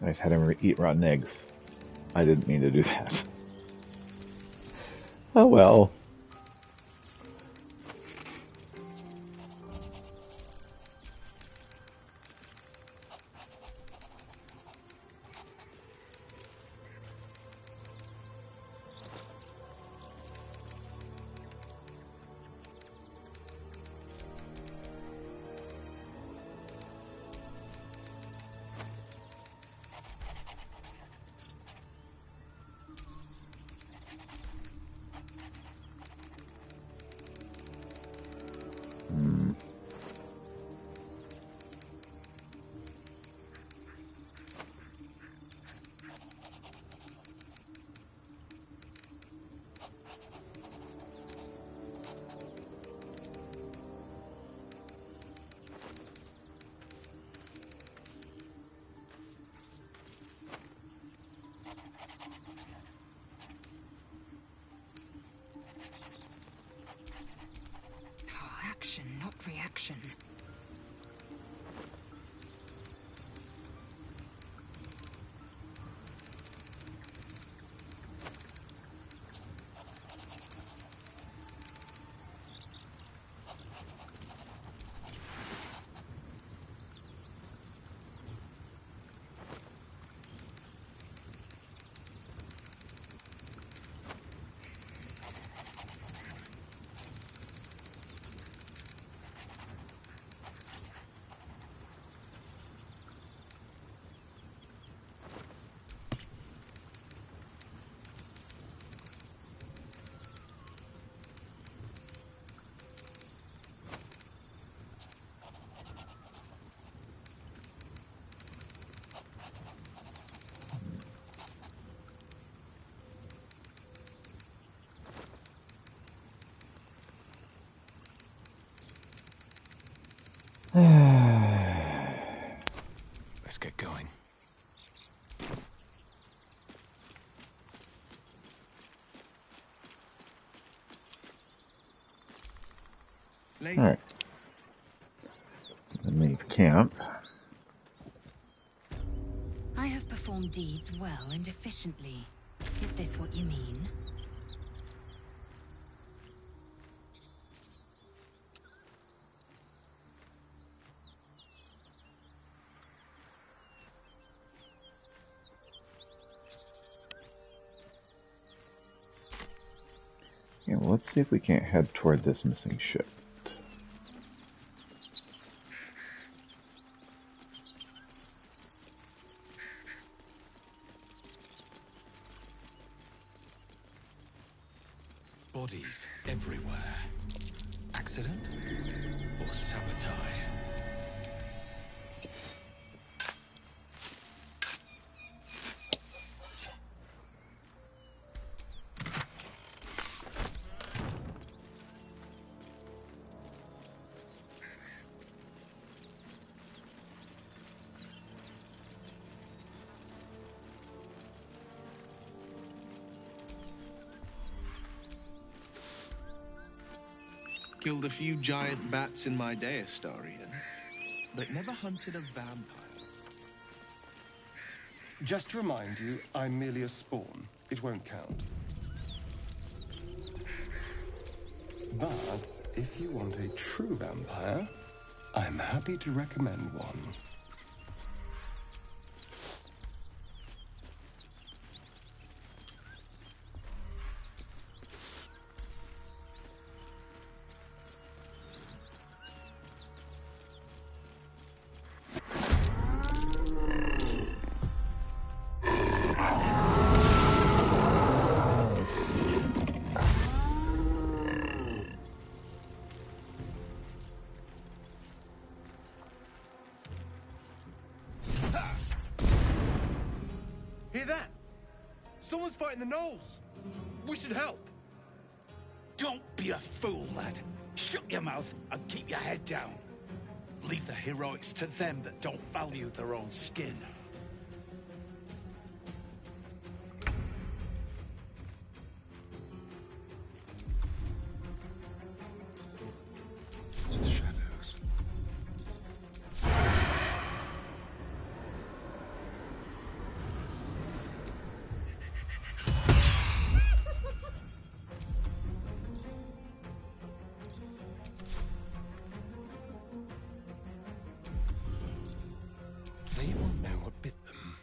I've had him eat rotten eggs. I didn't mean to do that. Oh well. Action, not reaction. Let's get going. Alright. Then leave camp. I have performed deeds well and efficiently. Is this what you mean? Yeah, well, let's see if we can't head toward this missing ship. Bodies everywhere. Accident? Or sabotage? Killed a few giant bats in my day, Astarion, but never hunted a vampire. Just to remind you, I'm merely a spawn. It won't count. But if you want a true vampire, I'm happy to recommend one. Hear that? Someone's fighting the gnolls. We should help. Don't be a fool, lad. Shut your mouth and keep your head down. Leave the heroics to them that don't value their own skin. To the shadows. They will know what bit them.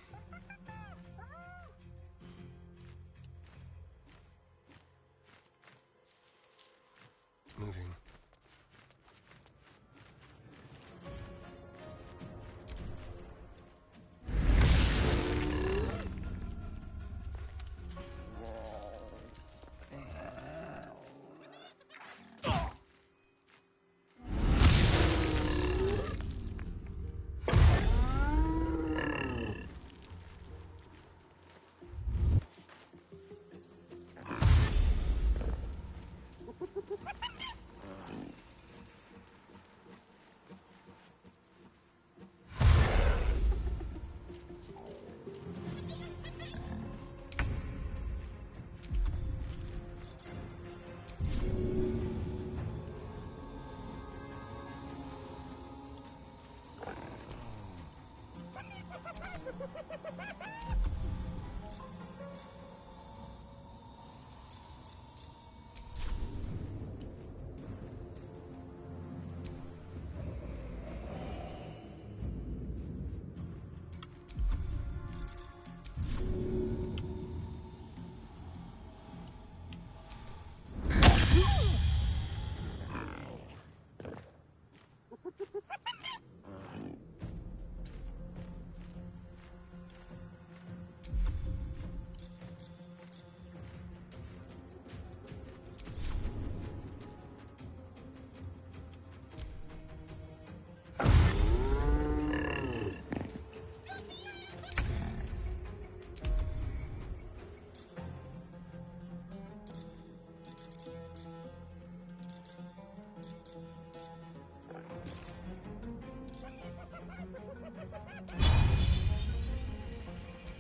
Moving.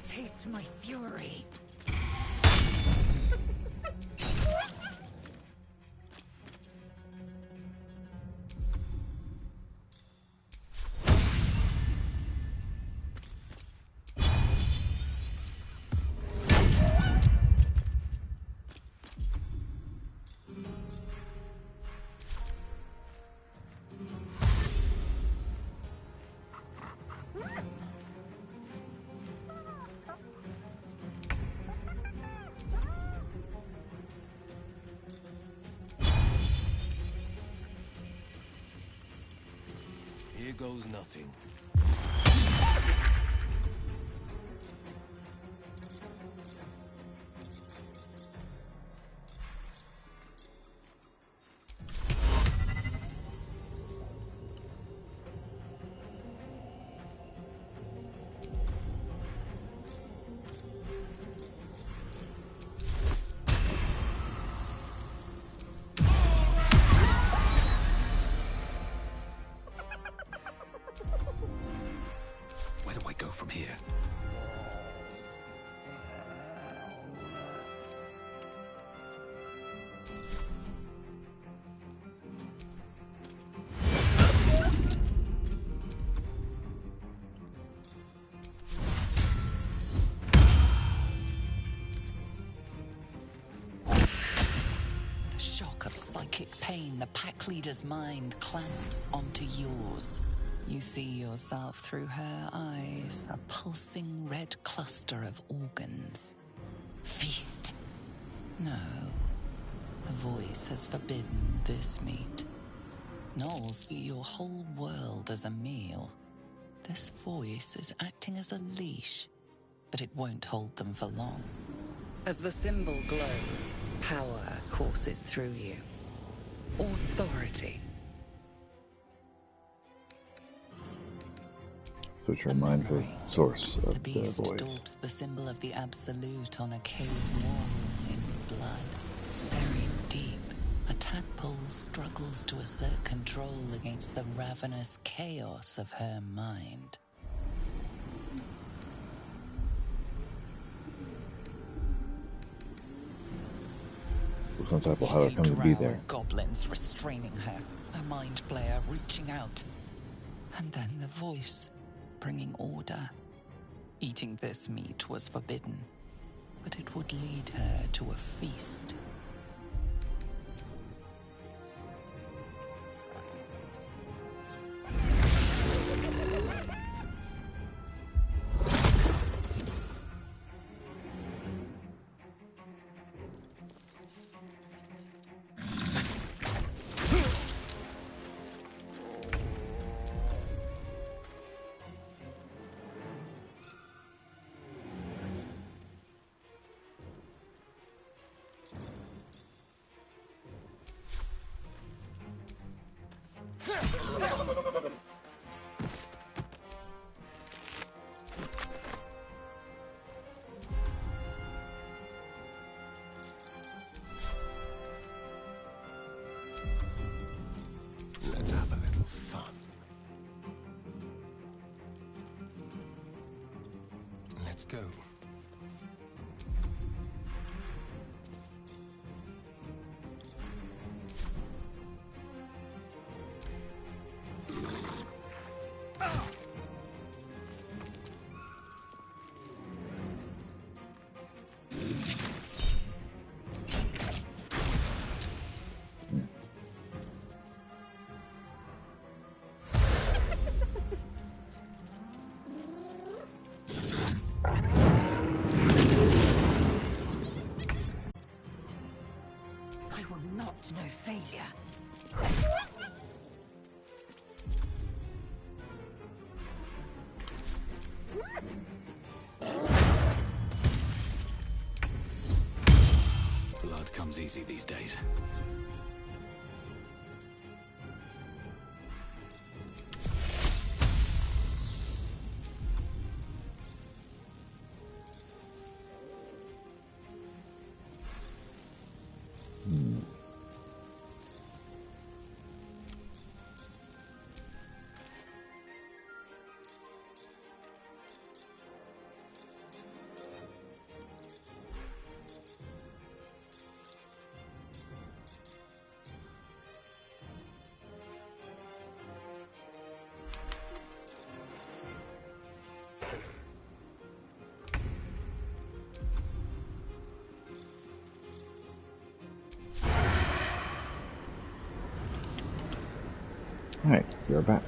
Taste my fury. Here goes nothing. Where do I go from here? The shock of psychic pain, the pack leader's mind clamps onto yours. You see yourself through her eyes, a pulsing red cluster of organs. Feast. No. The voice has forbidden this meat. Gnolls see your whole world as a meal. This voice is acting as a leash, but it won't hold them for long. As the symbol glows, power courses through you. Authority. Switch our mind for source of The beast the voice. daubs the symbol of the Absolute on a cave wall in blood. Buried deep, a tadpole struggles to assert control against the ravenous chaos of her mind. Some type of how it comes to be there. Goblins restraining her, a mind player reaching out. And then the voice, bringing order. Eating this meat was forbidden, but it would lead her to a feast. Let's have a little fun. Let's go. I will not know failure. Blood comes easy these days. Alright, you're back.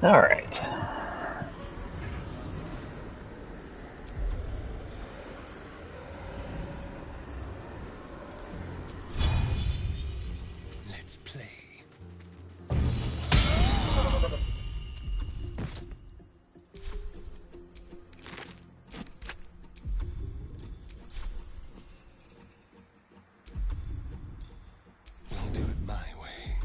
All right. Let's play. We'll do it my way.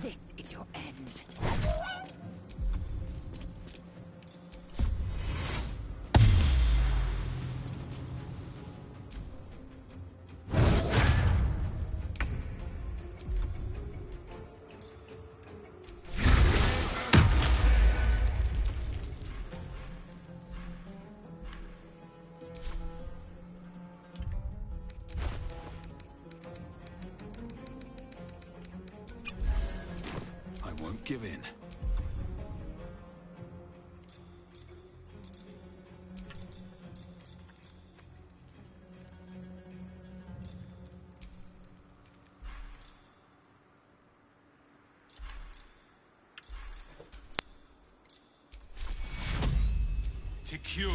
This is your end. I won't give in. Secure.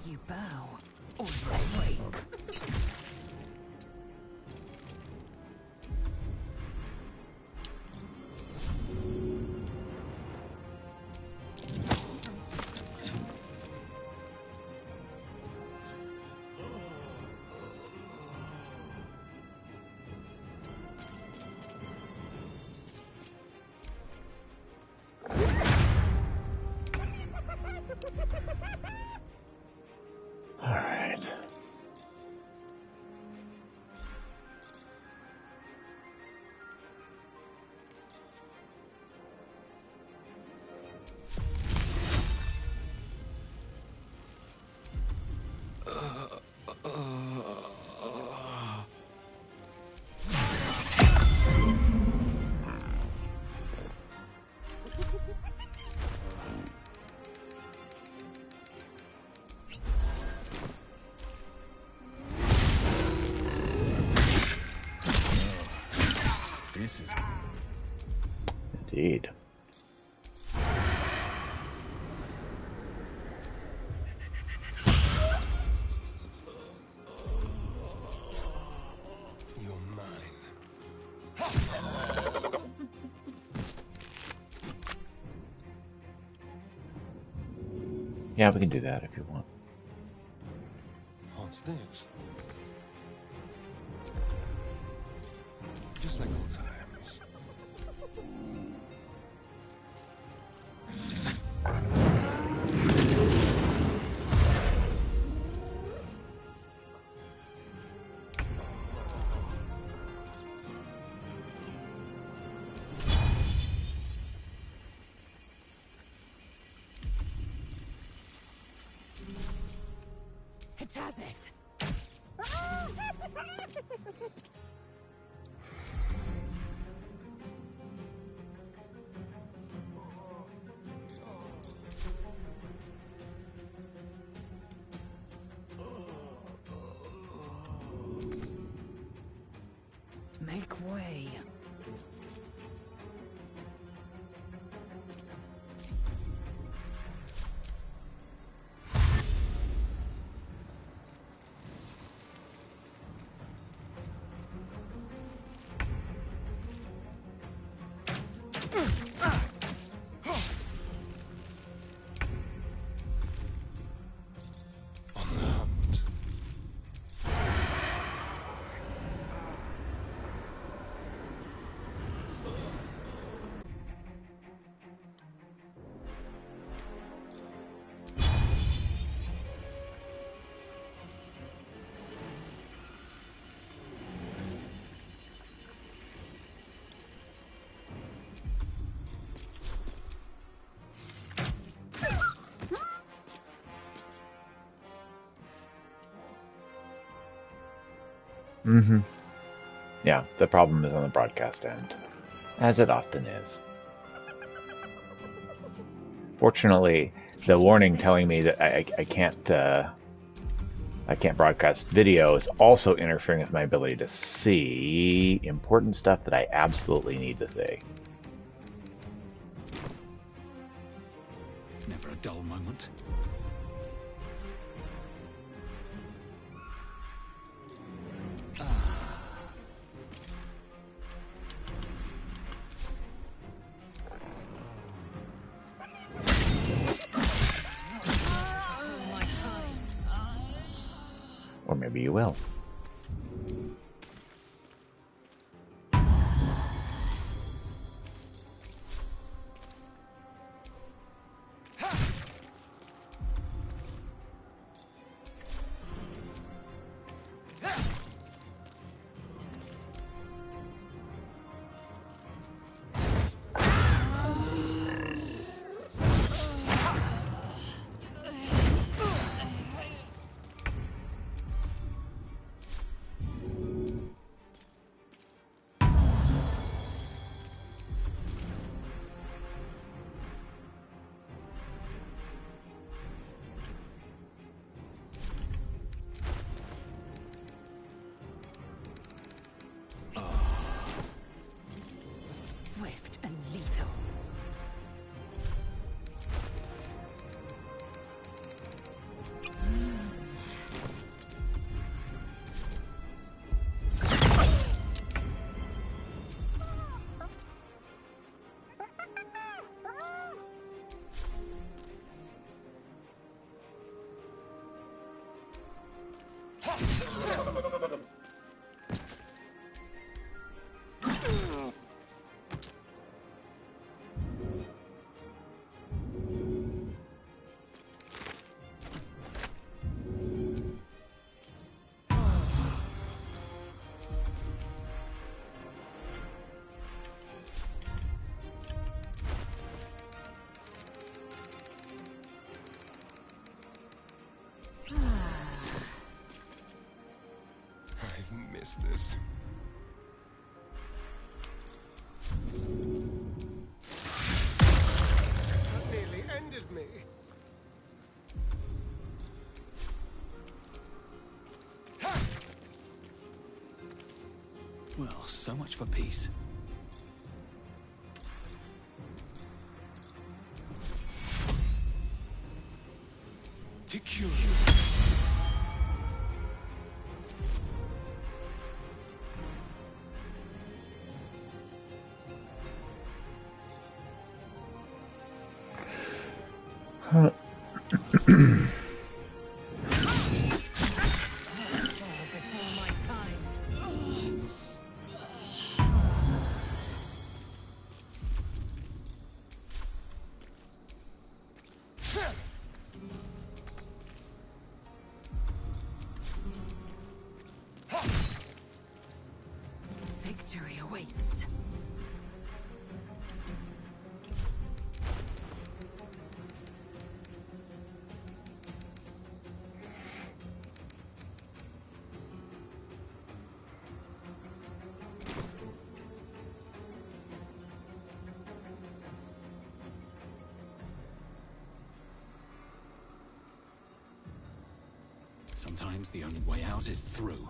You bow or you break. All right. This is Indeed. You're mine. Yeah, we can do that if you want. What's this? Just like old times. Hatazeth! Make way. Mm-hmm. Yeah, the problem is on the broadcast end, as it often is. Fortunately, the warning telling me that I can't broadcast video is also interfering with my ability to see important stuff that I absolutely need to see. Never a dull moment. Or maybe you will. Swift and lethal. I've missed this. That nearly ended me. Well, so much for peace. To cure. Victory awaits. Sometimes the only way out is through.